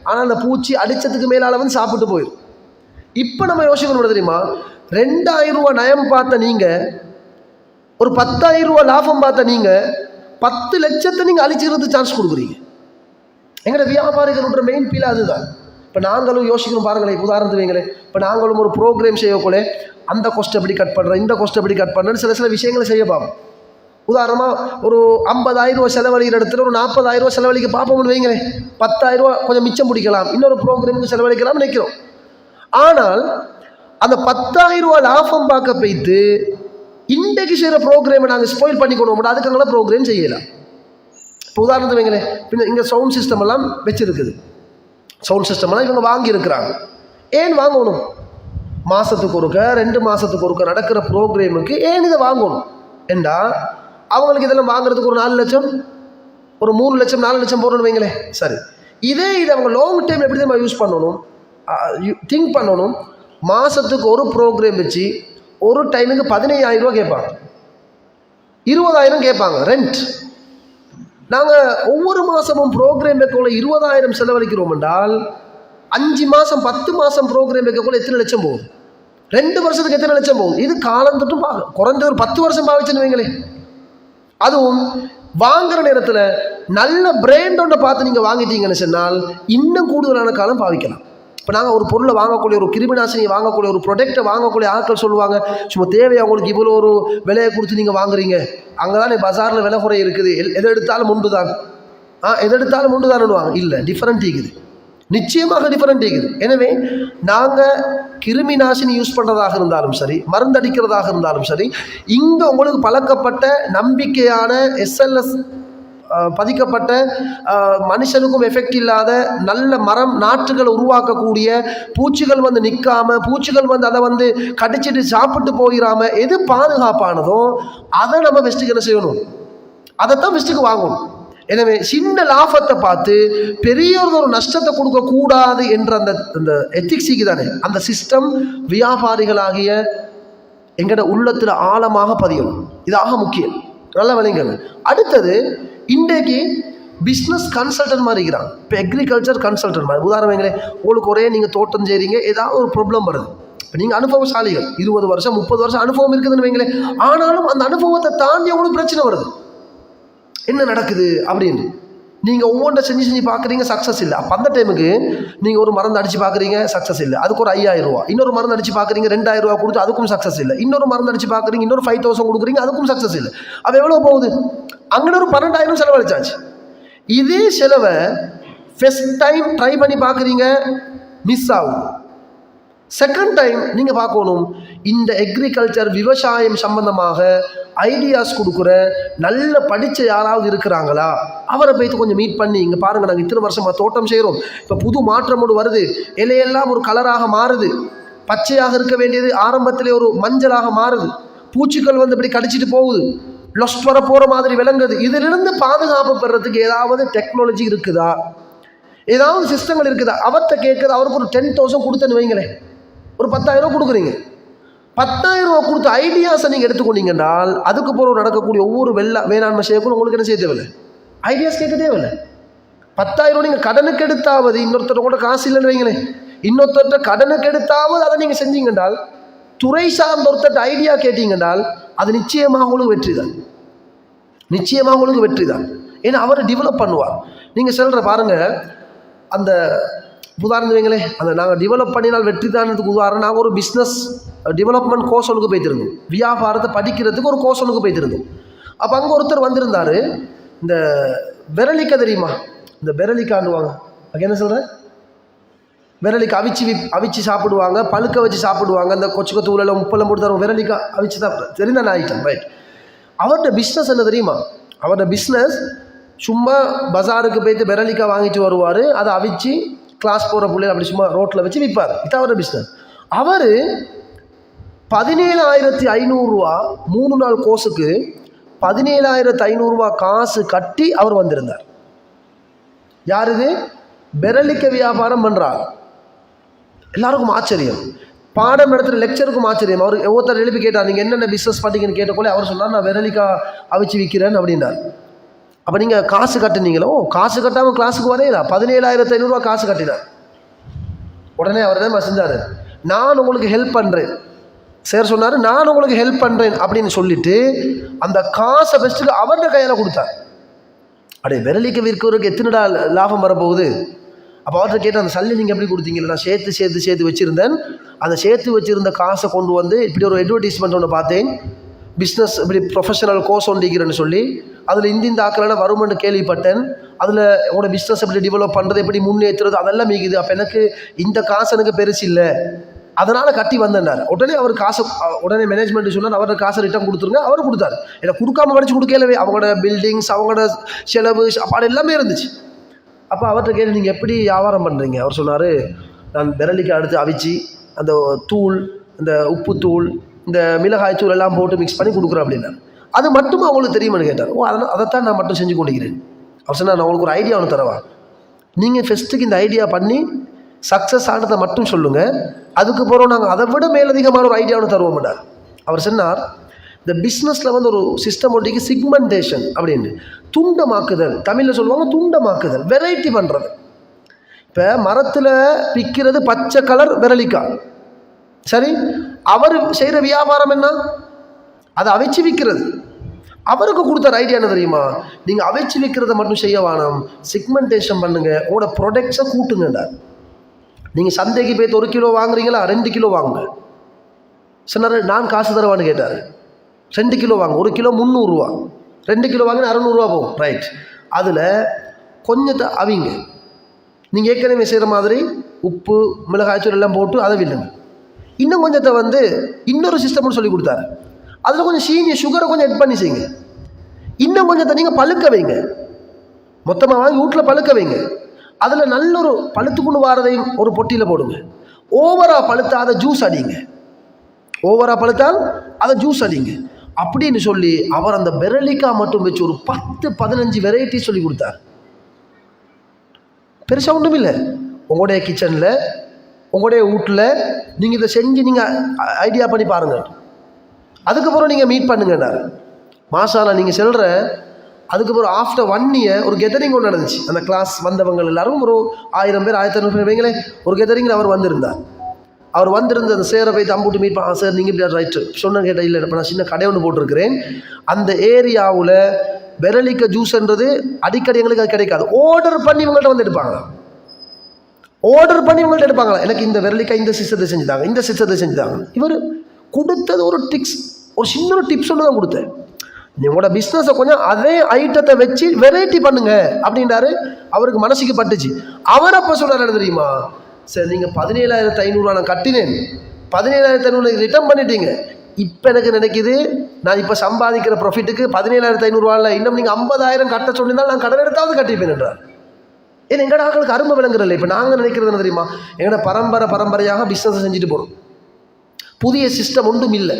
ஆனால் அந்த பூச்சி அடித்ததுக்கு மேலால் சாப்பிட்டு போயிடும். இப்போ நம்ம யோசிக்கணும் தெரியுமா, 2000 ரூபா நயம் பார்த்த நீங்கள், ஒரு 10,000 ரூபா லாபம் பார்த்த நீங்கள் 10 லட்சத்தை நீங்கள் அழிச்சிக்கிறது சான்ஸ் கொடுக்குறீங்க. எங்களோட வியாபாரிகளோட மெயின் பீல் அதுதான். இப்போ நாங்களும் யோசிக்கணும் பாருங்களேன். உதாரணத்து வைங்களேன், இப்போ நாங்களும் ஒரு ப்ரோக்ராம் செய்யக்கூட அந்த கொஸ்ட் எப்படி கட் பண்ணுறேன், இந்த கொஸ்ட் எப்படி கட் பண்ணுறேன்னு சில விஷயங்களை செய்ய பார்ப்போம். உதாரணமாக ஒரு 50,000 ரூபா செலவழிக்கிற இடத்துல ஒரு 40,000 ரூபா செலவழிக்க பார்ப்போம்னு வைங்களேன், 10,000 ரூபா கொஞ்சம் மிச்சம் பிடிக்கலாம், இன்னொரு ப்ரோக்ராமுக்கு செலவழிக்கலாம்னு நினைக்கிறோம். ஆனால் அந்த 10,000 ரூபா லாபம் பார்க்க போய்த்து இன்றைக்கு செய்கிற ப்ரோக்ராமை நாங்கள் ஸ்பாயில் பண்ணிக்கணும், அதுக்காக ப்ரோக்ராம் செய்யலாம். இப்போ உதாரணத்து வைங்களேன், பின்ன இங்கே சவுண்ட் சிஸ்டம் எல்லாம் வச்சுருக்குது. சவுண்ட் சிஸ்டம்லாம் இவங்க வாங்கியிருக்கிறாங்க. ஏன் வாங்கணும்? மாதத்துக்கு ஒருக்க 2 மாதத்துக்கு ஒருக்க நடக்கிற ப்ரோக்ராமுக்கு ஏன் இதை வாங்கணும் என்றா, அவங்களுக்கு இதெல்லாம் வாங்குறதுக்கு ஒரு 4 லட்சம் ஒரு 3 லட்சம் 4 லட்சம் போடணும் வைங்களேன். சரி, இதை அவங்க லாங் டைம் எப்படி தான் யூஸ் பண்ணணும், திங்க் பண்ணணும். மாதத்துக்கு ஒரு ப்ரோக்ராம் வச்சு ஒரு டைமுக்கு 15,000 ரூபா கேட்பாங்க, 20,000 கேட்பாங்க ரெண்ட். நாங்கள் ஒவ்வொரு மாதமும் ப்ரோக்ராம் வைக்கக்குள்ள 20,000 செலவழிக்கிறோம் என்றால் 5 மாதம் 10 மாதம் ப்ரோக்ராம் வைக்கக்குள்ள எத்தனை லட்சம் போகுது? 2 வருஷத்துக்கு எத்தனை லட்சம் போகுது? இது காலம் தொட்டும் குறைஞ்ச ஒரு 10 வருஷம் பாவிச்சுன்னு வைங்களேன். அதுவும் வாங்குற நேரத்தில் நல்ல பிராண்ட் ஒன்றை பார்த்து நீங்கள் வாங்கிட்டீங்கன்னு சொன்னால் இன்னும் கூடுதலான காலம் பாவிக்கலாம். இப்போ நாங்கள் ஒரு பொருளை வாங்கக்கூடிய, ஒரு கிருமிநாசினியை வாங்கக்கூடிய, ஒரு ப்ரொடக்டை வாங்கக்கூடிய ஆட்கள் சொல்லுவாங்க, சும்மா தேவை அவங்களுக்கு இவ்வளோ ஒரு விலையை கொடுத்து நீங்கள் வாங்குறீங்க, அங்கே தானே பஜாரில் விலை குறை இருக்குது, எதை எடுத்தாலும் உண்டு தான், எதை எடுத்தாலும் உண்டு தானுவாங்க. இல்லை, டிஃப்ரெண்ட் இருக்குது. நிச்சயமாக டிஃபரெண்ட் இருக்குது. எனவே நாங்கள் கிருமி நாசினி யூஸ் பண்ணுறதாக இருந்தாலும் சரி, மருந்தடிக்கிறதாக இருந்தாலும் சரி, இங்கே உங்களுக்கு பழக்கப்பட்ட நம்பிக்கையான எஸ்எல்எஸ் பதிக்கப்பட்ட மனுஷனுக்கும் எஃபெக்ட் இல்லாத நல்ல மரம் நாற்றுகளை உருவாக்கக்கூடிய, பூச்சிகள் வந்து நிற்காம, பூச்சிகள் வந்து அதை வந்து கடிச்சிட்டு சாப்பிட்டு போயிடாம எது பாதுகாப்பானதோ அதை நம்ம பெஸ்ட்டுக்கு என்ன செய்யணும், அதைத்தான் பெஸ்ட்டுக்கு வாங்கணும். எனவே சின்ன லாபத்தை பார்த்து பெரிய ஒரு நஷ்டத்தை கொடுக்கக்கூடாது என்ற அந்த எத்திக்ஸிக்கு தானே அந்த சிஸ்டம் வியாபாரிகளாகிய எங்கட உள்ளத்தில் ஆழமாக பதியும். இதாக முக்கியம். நல்ல விளைங்கள். அடுத்தது, இன்றைக்கு பிஸ்னஸ் கன்சல்டன்ட் மாதிரி இருக்கிறாங்க. இப்போ அக்ரிகல்ச்சர் கன்சல்டன்ட் மாதிரி. உதாரணங்களே, உங்களுக்கு ஒரே நீங்கள் தோட்டம் செய்கிறீங்க, ஏதாவது ஒரு ப்ராப்ளம் வருது. இப்போ நீங்கள் அனுபவசாலிகள், 20 வருஷம் 30 வருஷம் அனுபவம் இருக்குதுன்னு வைங்களேன். ஆனாலும் அந்த அனுபவத்தை தாண்டி உங்களுக்கு பிரச்சனை வருது. என்ன நடக்குது அப்படின்னு நீங்கள் ஒவ்வொன்றை செஞ்சு பார்க்குறீங்க, சக்ஸஸ் இல்லை. அப்போ அந்த டைமுக்கு நீங்கள் ஒரு மருந்து அடித்து பார்க்குறீங்க, சக்ஸஸ் இல்லை, அதுக்கு ஒரு 5000 ரூபா. இன்னொரு மருந்து அடித்து பார்க்குறீங்க, 2000 ரூபா கொடுத்து, அதுக்கும் சக்ஸஸ் இல்லை. இன்னொரு மருந்து அடித்து பார்க்குறீங்க, இன்னொரு 5000 கொடுக்குறீங்க, அதுக்கும் சக்ஸஸ் இல்லை. அப்போ எவ்வளோ போகுது? அங்கே ஒரு 12000 செலவழிச்சாச்சு. இதே செலவை ஃபர்ஸ்ட் டைம் ட்ரை பண்ணி பார்க்குறீங்க, மிஸ் ஆகும். செகண்ட் டைம் நீங்கள் பார்க்கணும், இந்த அக்ரிகல்ச்சர் விவசாயம் சம்பந்தமாக ஐடியாஸ் கொடுக்குற நல்ல படித்த யாராவது இருக்கிறாங்களா, அவரை போய்த்து கொஞ்சம் மீட் பண்ணி, இங்கே பாருங்கள், நாங்கள் இத்தனை வருஷமாக தோட்டம் செய்கிறோம், இப்போ புது மாற்றமோடு வருது, இலையெல்லாம் ஒரு கலராக மாறுது, பச்சையாக இருக்க வேண்டியது ஆரம்பத்திலே ஒரு மஞ்சளாக மாறுது, பூச்சிகள் வந்து இப்படி கடிச்சிட்டு போகுது, லொஸ்ட் வர போகிற மாதிரி விளங்குது. இதிலிருந்து பாதுகாப்பு பெறத்துக்கு ஏதாவது டெக்னாலஜி இருக்குதா, ஏதாவது சிஸ்டங்கள் இருக்குதா, அவர்கிட்ட கேட்குறது. அவருக்கு ஒரு 10,000 கொடுத்தேன்னு வைங்களேன், ஒரு 10,000 ரூபா கொடுக்குறீங்க. 10,000 ரூபா கொடுத்த ஐடியாஸை நீங்கள் எடுத்துக்கொண்டீங்கன்னால் அதுக்கு பிறகு நடக்கக்கூடிய ஒவ்வொரு வேளாண்மை செய்யக்கூட உங்களுக்கு என்ன செய்ய தேவையில்லை, ஐடியாஸ் கேட்க தேவையில்லை. 10,000 ரூபா நீங்கள் கடனுக்கு எடுத்தாவது, இன்னொருத்தர் கூட காசு இல்லைன்னு வைங்களேன், இன்னொருத்தர்கிட்ட கடனுக்கு எடுத்தாவது அதை நீங்கள் செஞ்சீங்கன்றால், துறை சார்ந்த ஒருத்தர் ஐடியா கேட்டீங்கன்றால் அது நிச்சயமாக உங்களுக்கு வெற்றி தான், நிச்சயமாக உங்களுக்கு வெற்றி தான். ஏன்னா அவரை டெவலப் பண்ணுவார். நீங்கள் சொல்கிற பாருங்கள், அந்த உதாரணம் வைங்களே, அந்த நாங்கள் டெவலப் பண்ணினால் வெற்றி தானதுக்கு உதாரணம், நாங்கள் ஒரு பிஸ்னஸ் டெவலப்மெண்ட் கோர்ஸ் ஒன்றுக்கு போய்த்திருந்தோம், வியாபாரத்தை படிக்கிறதுக்கு ஒரு கோர்ஸ் ஒன்றுக்கு போய்த்திருந்தோம். அப்போ அங்கே ஒருத்தர் வந்திருந்தார், இந்த விரலிக்கா தெரியுமா, இந்த விரலிக்காண்டுவாங்க, அது என்ன சொல்கிறேன், விரலிக்கா அவிச்சு சாப்பிடுவாங்க, பழுக்க வச்சு சாப்பிடுவாங்க, அந்த கொச்சு கொத்து ஊழல உப்பெல்லாம் போட்டு தருவோம், விரலிக்கா அவிச்சு தான் தெரிந்த ஐட்டம், ரைட். அவர்கிட்ட பிஸ்னஸ் என்ன தெரியுமா, அவரோட பிஸ்னஸ் சும்மா பஜாருக்கு போய்த்து விரலிக்கா வாங்கிட்டு வருவார், அதை அவிச்சு கிளாஸ் போகிற பிள்ளைகள் அப்படி சும்மா ரோட்டில் வச்சு விற்பார். இது அவரோட பிஸ்னஸ். அவர் 17,500 ரூபா 3 நாள் கோர்ஸுக்கு 17,500 ரூபா காசு கட்டி அவர் வந்திருந்தார். யார் இது? விரலிக்க வியாபாரம் பண்ணுறார். எல்லாருக்கும் ஆச்சரியம், பாடம் நடத்துகிற லெக்சருக்கும் ஆச்சரியம். அவர் ஒவ்வொருத்தர் எழுப்பி கேட்டார், நீங்கள் என்னென்ன பிஸ்னஸ் பண்ணிங்கன்னு கேட்டக்கொள்ளே அவர் சொன்னார், நான் விரலிக்கா அவிச்சு விற்கிறேன் அப்படின்னார். அப்போ நீங்கள் காசு கட்டுனீங்களோ? காசு கட்டாமல் கிளாஸுக்கு வரையில 17,500 ரூபா காசு கட்டினார். உடனே அவர் என்ன செஞ்சார், நான் உங்களுக்கு ஹெல்ப் பண்ணுறேன் சார் சொன்னார், நான் உங்களுக்கு ஹெல்ப் பண்ணுறேன் அப்படின்னு சொல்லிட்டு அந்த காசை பெஸ்ட்டுக்கு அவருடைய கையில் கொடுத்தார். அப்படியே விரலிக்க விற்கிறவருக்கு எத்தனைடா லாபம் வரப்போகுது. அப்போ அவர்கிட்ட கேட்டு, அந்த சல்லி நீங்கள் எப்படி கொடுத்தீங்களா? நான் சேர்த்து வச்சுருந்தேன், அந்த சேர்த்து வச்சுருந்த காசை கொண்டு வந்து இப்படி ஒரு அட்வர்டைஸ்மெண்ட் ஒன்று பார்த்தேன், பிஸ்னஸ் இப்படி ப்ரொஃபஷனல் கோர்ஸ் ஒன்றிக்கிறேன்னு சொல்லி, அதில் இந்த ஆக்களான வருமென்று கேள்விப்பட்டேன், அதில் உங்களோட பிஸ்னஸ் எப்படி டெவலப் பண்ணுறது, எப்படி முன்னேற்றுறது, அதெல்லாம் மீக்குது. அப்போ எனக்கு இந்த காசு எனக்கு பெருசு இல்லை, அதனால் கட்டி வந்தேன்னார். உடனே அவர் காசை உடனே மேனேஜ்மெண்ட் சொன்னார், அவரோட காசை ரிட்டர்ன் கொடுத்துருங்க. அவர் கொடுத்தாரு. எனக்கு கொடுக்காம படித்து கொடுக்கலவே, அவங்களோட பில்டிங்ஸ், அவங்களோட செலவு, சாப்பாடு எல்லாமே இருந்துச்சு. அப்போ அவர்கிட்ட கேட்டு, நீங்கள் எப்படி வியாபாரம் பண்ணுறீங்க? அவர் சொன்னார், நான் விரலிக்கு அடுத்து அவிச்சு அந்த தூள், இந்த உப்பு தூள், இந்த மிளகாய் தூள் எல்லாம் போட்டு மிக்ஸ் பண்ணி கொடுக்குறேன் அப்படின்னா. அது மட்டும் அவங்களுக்கு தெரியுமான்னு கேட்டார். அதைத்தான் நான் மட்டும் செஞ்சு கொண்டிருக்கிறேன். அவர் சொன்னால், நான் உங்களுக்கு ஒரு ஐடியா ஒன்று தரவா, நீங்கள் ஃபஸ்ட்டுக்கு இந்த ஐடியா பண்ணி சக்ஸஸ் ஆனதை மட்டும் சொல்லுங்கள், அதுக்கு பிறகு நாங்கள் அதை விட மேலதிகமான ஒரு ஐடியா ஒன்று தருவோம்னார். அவர் சொன்னார், இந்த பிஸ்னஸில் வந்து ஒரு சிஸ்டம் ஒட்டிக்கு சிக்மெண்டேஷன் அப்படின்னு, துண்டமாக்குதல், தமிழில் சொல்லுவாங்க துண்டமாக்குதல், வெரைட்டி பண்ணுறது. இப்போ மரத்தில் விற்கிறது பச்சை கலர் விரலிக்காய், சரி, அவர் செய்கிற வியாபாரம் என்ன, அதை அவிச்சு விற்கிறது. அவருக்கு கொடுத்த ஐடியா என்ன தெரியுமா, நீங்கள் அவிச்சு விற்கிறத மட்டும் செய்ய வேணாம், சிக்மெண்டேஷன் பண்ணுங்கள், உங்களோட ப்ராடக்ட்ஸை கூட்டுங்கண்டார். நீங்கள் சந்தைக்கு போய்த்து 1 கிலோ வாங்குறீங்களா, 2 கிலோ வாங்குங்க சொன்னார். நான் காசு தருவான்னு கேட்டார். 2 கிலோ வாங்க, 1 கிலோ 300 ரூபா, 2 கிலோ வாங்கினா 600 ரூபா போகும், ரைட். அதில் கொஞ்சத்தை அவிங்க, நீங்கள் ஏற்கனவே செய்கிற மாதிரி உப்பு மிளகாய்ச்சூர் எல்லாம் போட்டு அதை வில்லுங்க. இன்னும் கொஞ்சத்தை வந்து இன்னொரு சிஸ்டம்னு சொல்லி கொடுத்தாரு. அதில் கொஞ்சம் சீனி சுகரை கொஞ்சம் எட் பண்ணி செய்யுங்க. இன்னும் கொஞ்சத்தை நீங்கள் பழுக்க வைங்க, மொத்தமாக வாங்கி வீட்டில் பழுக்க வைங்க. அதில் நல்ல ஒரு பழுத்துக்குன்னு வாரதையும் ஒரு பொட்டியில் போடுங்க. ஓவராக பழுத்தா அதை ஜூஸ் அடிங்க, ஓவராக பழுத்தால் அதை ஜூஸ் அடிங்க அப்படின்னு சொல்லி அவர் அந்த பெரலிக்காய் மட்டும் வச்சு ஒரு 10-15 வெரைட்டி சொல்லி கொடுத்தார். பெருசாக ஒன்றும் இல்லை. உங்களுடைய கிச்சனில் உங்களுடைய வீட்டில் நீங்கள் இதை செஞ்சு நீங்கள் ஐடியா பண்ணி பாருங்கள். அதுக்கப்புறம் நீங்கள் மீட் பண்ணுங்கன்னார். மாசாலா நீங்கள் செல்கிற அதுக்கப்புறம் ஆஃப்டர் 1 year ஒரு கெதரிங் ஒன்று நடந்துச்சு. அந்த கிளாஸ் வந்தவங்க எல்லாரும் ஒரு 1000 பேர் 1500 பேர் வைங்களே ஒரு கெதரிங்கில் அவர் வந்திருந்தார். அவர் வந்திருந்த அந்த சேரை போய் தம்புட்டு மீட் பண்ண, சார் நீங்கள் இப்படி ரைட்டு சொன்ன கேட்டால் இல்லை, இப்போ நான் சின்ன கடை ஒன்று போட்டிருக்கிறேன், அந்த ஏரியாவில் பெரலிக்க ஜூஸ்ன்றது அடிக்கடி எங்களுக்கு அது கிடைக்காது, ஆர்டர் பண்ணி இவங்கள்ட்ட வந்து எடுப்பாங்களா, ஆர்டர் பண்ணி இவங்கள்ட்ட எடுப்பாங்களா, எனக்கு இந்த வெரலிக்காய் இந்த சிஸ்டத்தை செஞ்சுட்டாங்க, இந்த சிஸ்டத்தை செஞ்சுட்டாங்க. இவர் கொடுத்தது ஒரு டிப்ஸ், ஒரு சின்ன ஒரு டிப்ஸ் ஒன்று தான் கொடுத்தேன். உங்களோட பிஸ்னஸை கொஞ்சம் அதே ஐட்டத்தை வச்சு வெரைட்டி பண்ணுங்க அப்படின்றாரு. அவருக்கு மனசுக்கு பட்டுச்சு. அவர் அப்போ சொல்கிறாரு தெரியுமா, சார் நீங்கள் 17,500 நான் கட்டினேன், 17,500 ரிட்டர்ன் பண்ணிட்டீங்க, இப்போ எனக்கு நினைக்குது நான் இப்போ சம்பாதிக்கிற ப்ராஃபிட்டுக்கு 17,500 இன்னும் நீங்கள் 50,000 கட்ட சொன்னிருந்தால் நான் கடன் எடுத்தாவது கட்டிப்பேன் என்றார். ஏன்னா எங்களோட ஆட்களுக்கு அருமை விளங்குறதில்லை. இப்போ நாங்கள் நினைக்கிறது என்ன தெரியுமா, எங்களோட பரம்பரையாக பிஸ்னஸை செஞ்சுட்டு போகிறோம், புதிய சிஸ்டம் ஒன்றும் இல்லை,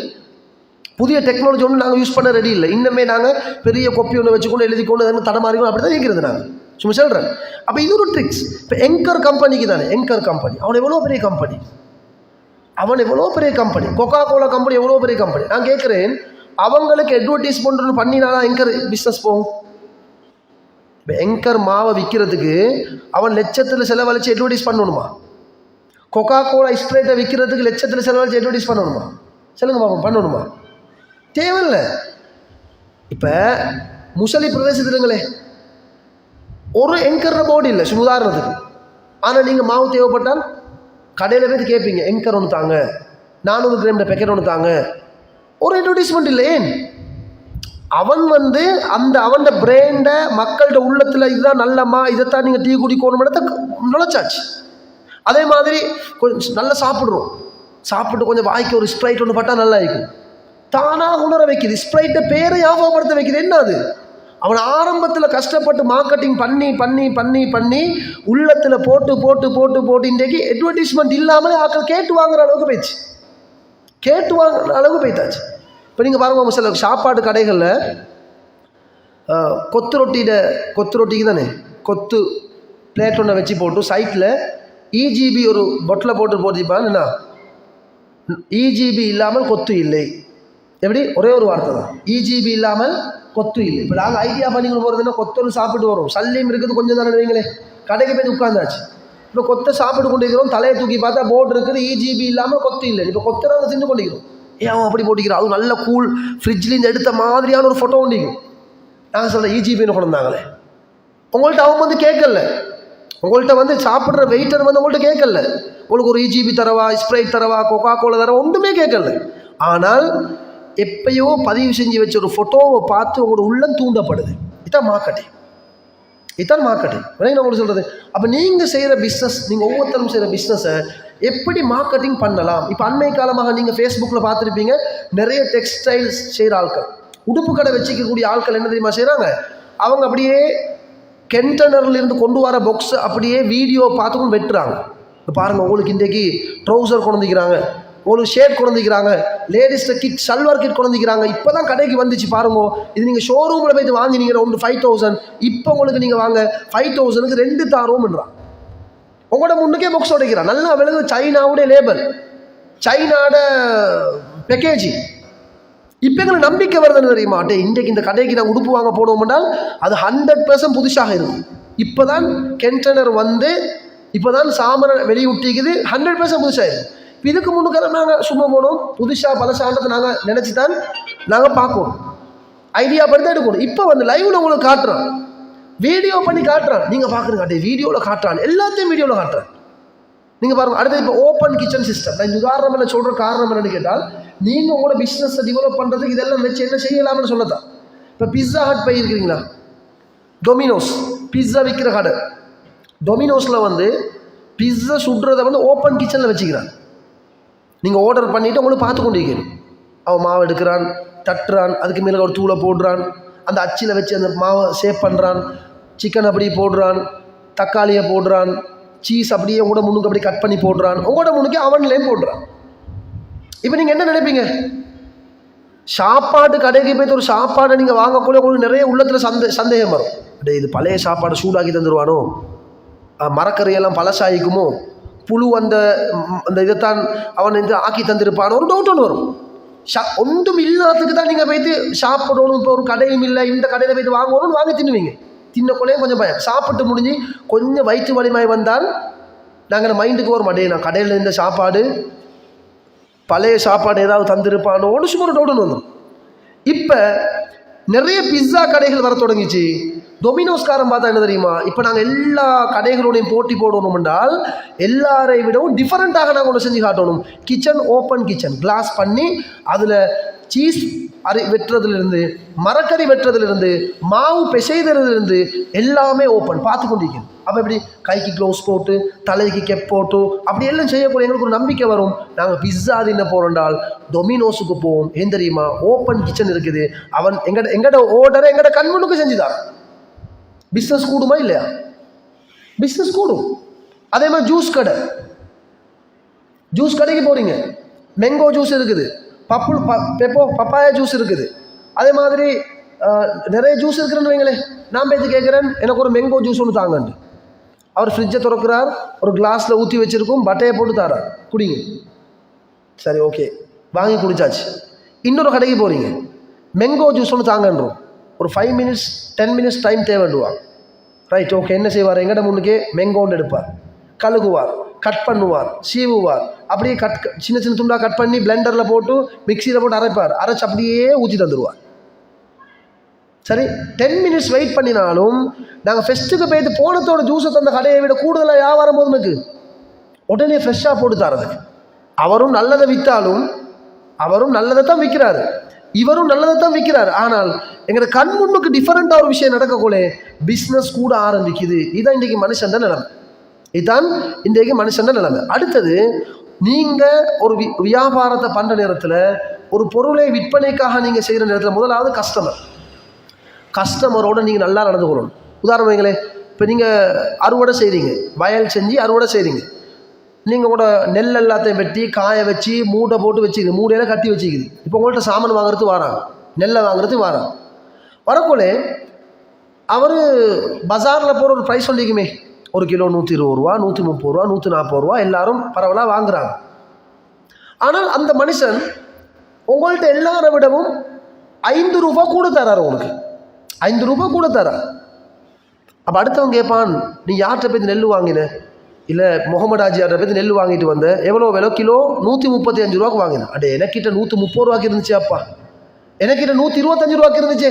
புதிய டெக்னாலஜி ஒன்று நாங்கள் யூஸ் பண்ண ரெடி இல்லை. இன்னுமே நாங்கள் பெரிய கொப்பி ஒன்று வச்சுக்கொண்டு எழுதிக்கொண்டு தடமாறிக்கணும் அப்படி தான் இருக்கிறது. நாங்கள் சும்மா சொல்கிறேன். அப்போ இது ஒரு ட்ரிக்ஸ். இப்போ எங்கர் கம்பெனிக்கு தானே, எங்கர் கம்பெனி அவன் எவ்வளோ பெரிய கம்பெனி, அவன் எவ்வளோ பெரிய கம்பெனி, கொக்கா கோலா கம்பெனி எவ்வளோ பெரிய கம்பெனி. நான் கேட்குறேன், அவங்களுக்கு அட்வர்டைஸ்மெண்ட் ஒன்று பண்ணினால எங்கர் பிஸ்னஸ் போகும். இப்போ எங்கர் மாவை விற்கிறதுக்கு அவன் லட்சத்தில் செலவழித்து அட்வர்டைஸ் பண்ணணுமா? கொக்கா கோலா ஸ்ப்ரைட்டை விற்கிறதுக்கு லட்சத்தில் செலவழித்து அட்வர்டைஸ் பண்ணணுமா? சொல்லுங்க பாப்போம், பண்ணணுமா? தேவையில்லை. இப்போ முசலி பிரதேசத்துலங்களே ஒரு எங்கர் போர்டு இல்லை உதாரணத்துக்கு. ஆனால் நீங்கள் மாவு தேவைப்பட்டால் கடையில் போய் கேட்பீங்க, எங்கர் ஒன்று தாங்க, 400 கிராம் பேக்கெட் ஒன்று தாங்க. ஒரு அட்வர்டைஸ்மெண்ட் இல்லை. ஏன்? அவன் வந்து அந்த அவன் பிராண்டை மக்கள்கிட்ட உள்ளத்தில் இதுதான் நல்லம்மா, இதைத்தான் நீங்கள் டீ குடிக்கணும் இடத்த நுழைச்சாச்சு. அதே மாதிரி கொஞ்சம் நல்லா சாப்பிட்றோம், சாப்பிட்டு கொஞ்சம் வாய்க்கு ஒரு ஸ்ப்ரைட் ஒன்று பட்டால் நல்லா இருக்கும், தானாக உணர வைக்குது. ஸ்ப்ரைட்டை பேரை ஞாபகப்படுத்த வைக்குது. என்ன அது? அவன் ஆரம்பத்தில் கஷ்டப்பட்டு மார்க்கெட்டிங் பண்ணி பண்ணி பண்ணி பண்ணி உள்ளத்தில் போட்டு போட்டு போட்டு போட்டு இன்றைக்கு அட்வர்டைஸ்மெண்ட் இல்லாமலே ஆக்கள் கேட்டு வாங்குற அளவுக்கு போயிடுச்சு, கேட்டு வாங்குற அளவுக்கு போயிட்டாச்சு. இப்போ நீங்கள் பாருங்கள், சில சாப்பாடு கடைகளில் கொத்து ரொட்டிக்கு தானே கொத்து பிளேட் ஒன்றை வச்சு போட்டு சைட்டில் EGB ஒரு பொட்டில் போட்டு போட்டுப்பான். என்ன EGB இல்லாமல் கொத்து இல்லை, எப்படி? ஒரே ஒரு வார்த்தை தான், EGB இல்லாமல் கொத்து இல்லை. இப்போ நாங்கள் ஐடியா பண்ணிக்கணும் போகிறதுன்னா கொத்தொன்று சாப்பிட்டு வரோம், சல்லியும் இருக்குது கொஞ்சம் தானே வைங்களே, கடைக்கு போய் உட்காந்தாச்சு. இப்போ கொத்தை சாப்பிட்டு கொண்டு இருக்கிறோம், தலையை தூக்கி பார்த்தா போர்டு இருக்குது EGB இல்லாமல் கொத்து இல்லை. இப்போ கொத்தை நாங்கள் தின்னு கொண்டிருக்கிறோம். ஏன் அப்படி போட்டிக்கிறோம்? அது நல்ல கூல் ஃப்ரிட்ஜ்லேருந்து எடுத்த மாதிரியான ஒரு ஃபோட்டோ ஒண்டிக்கும். நாங்கள் சொல்கிறேன் EGBன்னு கொண்டு வந்தாங்களே, உங்கள்கிட்ட அவங்க வந்து கேட்கல, உங்கள்கிட்ட வந்து சாப்பிட்ற வெயிட்டர் வந்து உங்கள்கிட்ட கேட்கல, உங்களுக்கு ஒரு EGB தரவா, ஸ்ப்ரைட் தரவா, கொக்கா கோலா தரவா, ஒன்றுமே கேட்கல. ஆனால் எப்பயோ பதிவு செஞ்சு வச்ச ஒரு ஃபோட்டோவை பார்த்து உங்களோட உள்ளம் தூண்டப்படுது. இதுதான் மார்க்கெட்டிங், இதுதான் மார்க்கெட்டிங். நான் உங்களுக்கு சொல்கிறது. அப்போ நீங்கள் செய்கிற பிஸ்னஸ், நீங்கள் ஒவ்வொருத்தரும் செய்கிற பிஸ்னஸை எப்படி மார்க்கெட்டிங் பண்ணலாம்? இப்போ அண்மை காலமாக நீங்கள் ஃபேஸ்புக்கில் பார்த்துருப்பீங்க, நிறைய டெக்ஸ்டைல்ஸ் செய்கிற ஆட்கள், உடுப்பு கடை வச்சுக்கக்கூடிய ஆட்கள் என்ன தெரியுமா செய்கிறாங்க? அவங்க அப்படியே கண்டெய்னர்லேருந்து கொண்டு வர பாக்ஸ் அப்படியே வீடியோ பார்த்துக்கும் வெட்டுறாங்க. இப்போ பாருங்கள், உங்களுக்கு இன்றைக்கி ட்ரௌசர் கொண்டுக்கிறாங்க, உங்களுக்கு ஷேட் கொண்டுக்கிறாங்க, லேடிஸ்ட்டு கிட் சல்வார் கிட் கொண்டுக்கிறாங்க. இப்போ தான் கடைக்கு வந்துச்சு பாருங்க. இது நீங்கள் ஷோரூமில் போய்ட்டு வாங்கினீங்க ஒன்று 5,000, இப்போ உங்களுக்கு நீங்கள் வாங்க 5,000க்கு 2 தாரோம்ன்றான். உங்களோட முன்னுக்கே பாக்ஸ் உடைக்கிறான். நல்லா விளங்கு, சைனாவுடைய லேபல், சைனாவோட பேக்கேஜிங். இப்போ எங்களுக்கு நம்பிக்கை வருதுன்னு தெரியுமா? இன்றைக்கு இந்த கடைக்கு நான் உடுப்பு வாங்க போனோம் என்றால் அது 100% புதுசாக இருக்கும். இப்போ தான் கண்டெய்னர் வந்து இப்போ தான் சாமனை வெளியூட்டிக்குது, 100% புதுசாக இருக்கும். இப்போ இதுக்கு முன்னுக்காக நாங்கள் சும்மா போனோம், புதுசாக பழசாண்டத்தை நாங்கள் நினச்சி தான் நாங்கள் பார்க்கணும், ஐடியா பண்ணி தான் எடுக்கணும். இப்போ வந்து லைவில் உங்களுக்கு காட்டுறான், வீடியோ பண்ணி காட்டுறான், நீங்கள் பார்க்குறீங்க, வீடியோவில் காட்டுறான், எல்லாத்தையும் வீடியோவில் காட்டுறான். நீங்கள் பாருங்கள். அடுத்து இப்போ ஓப்பன் கிச்சன் சிஸ்டம். நான் இந்த உதாரணம் என்ன சொல்கிற காரணம் என்னென்னு கேட்டால், நீங்கள் உங்களோட பிஸ்னஸை டெவலப் பண்ணுறதுக்கு இதெல்லாம் வச்சு என்ன செய்யலாம்னு சொல்லத்தான். இப்போ பிஸ்ஸா ஹட் போயிருக்கிறீங்களா? டொமினோஸ் பிஸ்ஸா விற்கிற கடை, டொமினோஸில் வந்து பிஸ்ஸா சுடுறதை வந்து ஓப்பன் கிச்சனில் வச்சுக்கிறான். நீங்கள் ஆர்டர் பண்ணிவிட்டு உங்களுக்கு பார்த்து கொண்டு இருக்கணும். அவன் மாவு எடுக்கிறான், தட்டுறான், அதுக்கு மேலே ஒரு தூளை போடுறான், அந்த அச்சில் வச்சு அந்த மாவை சேவ் பண்ணுறான், சிக்கன் அப்படி போடுறான், தக்காளியை போடுறான், சீஸ் அப்படியே உங்களோட முன்னுக்கு அப்படி கட் பண்ணி போடுறான், உங்களோட முன்னுக்கு அவன்லேயும் போடுறான். இப்போ நீங்கள் என்ன நினைப்பீங்க? சாப்பாடு கடைக்கு போய்த்து ஒரு சாப்பாடை நீங்கள் வாங்கக்கூடிய உங்களுக்கு நிறைய உள்ளத்தில் சந்தேகம் வரும். அப்படியே இது பழைய சாப்பாடு சூடாக்கி தந்துடுவானோ, மரக்கறியெல்லாம் பழசாயிக்குமோ, புழு அந்த இதைத்தான் அவன் இந்த ஆக்கி தந்திருப்பானோ, ஒரு டவுட் ஒன்று வரும். ஒன்றும் இல்லாததுக்கு தான் நீங்கள் போய்த்து சாப்பிடணும். இப்போ ஒரு கடையும் இல்லை, இந்த கடையில் போய்த்து வாங்கணும்னு வாங்கி தின்னுவீங்க. தின்னக்குள்ளேயும் கொஞ்சம் பயம். சாப்பிட்டு முடிஞ்சு கொஞ்சம் வயிற்று வலிமாய் வந்தால் நாங்கள் மைண்டுக்கு வரும், அடே நான் கடையில் இருந்த சாப்பாடு பழைய சாப்பாடு ஏதாவது தந்திருப்பானோன்னு சும்மா ஒரு டவுட்னு வந்துடும். இப்போ நிறைய பிஸ்ஸா கடைகள் வர தொடங்கிச்சு. டொமினோஸ்காரன் பார்த்தா என்ன தெரியுமா, இப்போ நாங்கள் எல்லா கடைகளோடையும் போட்டி போடணும் என்றால் எல்லாரை விடவும் டிஃபரெண்ட்டாக நாங்கள் ஒன்று செஞ்சு காட்டணும். கிச்சன் ஓப்பன் கிச்சன், கிளாஸ் பண்ணி அதில் சீஸ் வெட்டுறதுலேருந்து, மரக்கறி வெட்டுறதுலேருந்து, மாவு பிசைறதுலேருந்து எல்லாமே ஓப்பன் பார்த்து கொண்டிருக்கணும். அப்போ எப்படி கைக்கு க்ளவுஸ் போட்டு தலைக்கு கெப் போட்டு அப்படி எல்லாம் செய்யக்கூடிய எங்களுக்கு ஒரு நம்பிக்கை வரும். நாங்கள் பிஸ்ஸா தின்ன போகிறோண்டால் டொமினோஸுக்கு போவோம். ஏன் தெரியுமா, ஓப்பன் கிச்சன் இருக்குது. அவன் எங்கட ஆர்டரை எங்கட கண்முன்னுக்கு செஞ்சுதான். பிஸ்னஸ் கூடுமா இல்லையா? பிஸ்னஸ் கூடும். அதே மாதிரி ஜூஸ் கடைக்கு போகிறீங்க, மேங்கோ ஜூஸ் இருக்குது, பப்பாயா ஜூஸ் இருக்குது, அதே மாதிரி நிறைய ஜூஸ் இருக்குதுன்னு வைங்களேன். நான் பேச்சு கேட்குறேன், எனக்கு ஒரு மேங்கோ ஜூஸ் ஒன்று தாங்கண்டு. அவர் ஃப்ரிட்ஜை திறக்கிறார், ஒரு கிளாஸில் ஊற்றி வச்சுருக்கும், பட்டையை போட்டு தாரார், குடிங்க. சரி, ஓகே, வாங்கி குடிச்சாச்சு. இன்னொரு கடைக்கு போகிறீங்க, மேங்கோ ஜூஸ் ஒன்று தாங்கன்றோம். ஒரு 5 மினிட்ஸ் 10 மினிட்ஸ் டைம் தேவைண்டுவாங்க. Right, okay. என்ன செய்வார்? எங்கட முன்னுக்கே மேங்கோன்னு எடுப்பார், கழுகுவார், கட் பண்ணுவார், சீவுவார், அப்படியே சின்ன சின்ன துண்டாக கட் பண்ணி பிளெண்டரில் போட்டு மிக்சியில் போட்டு அரைச்சி அப்படியே ஊற்றி தந்துடுவார். சரி, 10 மினிட்ஸ் வெயிட் பண்ணினாலும் நாங்கள் ஃபெஸ்ட்டுக்கு போய்ட்டு போனத்தோட ஜூஸை தந்த கடையை விட கூடுதலாக வியாபாரம் போதுனுக்கு உடனே ஃப்ரெஷ்ஷாக போட்டு தரதுக்கு. அவரும் நல்லதை விற்றாலும் அவரும் நல்லதை தான் விற்கிறாரு, இவரும் நல்லதை தான் விற்கிறார். ஆனால் எங்களோட கண் முன்னுக்கு டிஃபரெண்ட்டாக ஒரு விஷயம் நடக்கக்கூட பிஸ்னஸ் கூட ஆரம்பிக்குது. இதுதான் இன்றைக்கு மனுஷன் நிலைமை. இதுதான் இன்றைக்கு மனுஷன் நிலைமை. அடுத்தது, நீங்கள் ஒரு வியாபாரத்தை பண்ணுற நேரத்தில், ஒரு பொருளை விற்பனைக்காக நீங்கள் செய்கிற நேரத்தில் முதலாவது கஸ்டமரோடு நீங்கள் நல்லா நடந்து கொள்ளணும். உதாரணம் வைங்களே, இப்போ நீங்கள் அறுவடை செய்கிறீங்க, வயல் செஞ்சு அறுவடை செய்கிறீங்க. நீங்கள் கூட நெல் எல்லாத்தையும் வெட்டி காய வச்சு மூட்டை போட்டு வச்சுக்கிது, மூடையில் கட்டி வச்சுக்கிது. இப்போ உங்கள்கிட்ட சாமான் வாங்குறது வாராங்க, நெல்லை வாங்குறது வாராங்க. வரக்குள்ளே அவர் பஜாரில் போகிற ஒரு ப்ரைஸ் சொல்லிக்குமே, ஒரு கிலோ 120 ரூபா, 130 ரூபா, 140 ரூபா, எல்லாரும் பரவலாக வாங்குகிறாங்க. ஆனால் அந்த மனுஷன் உங்கள்கிட்ட எல்லாரை விடவும் 5 ரூபா கூட தராரு, உங்களுக்கு 5 ரூபா கூட தரார். அப்போ அடுத்தவங்க கேட்பான், நீ யார்கிட்ட போய் நெல் வாங்கின? இல்லை முகமது ஆஜியார்கிட்ட போய் நெல் வாங்கிட்டு வந்த, எவ்வளோ விலை? கிலோ 135 ரூபாய்க்கு வாங்கினேன். அடே, எனக்கிட்ட 130 ரூபாய்க்கு இருந்துச்சு அப்பா, எனக்கிட்ட 125 ரூபாய்க்கு இருந்துச்சு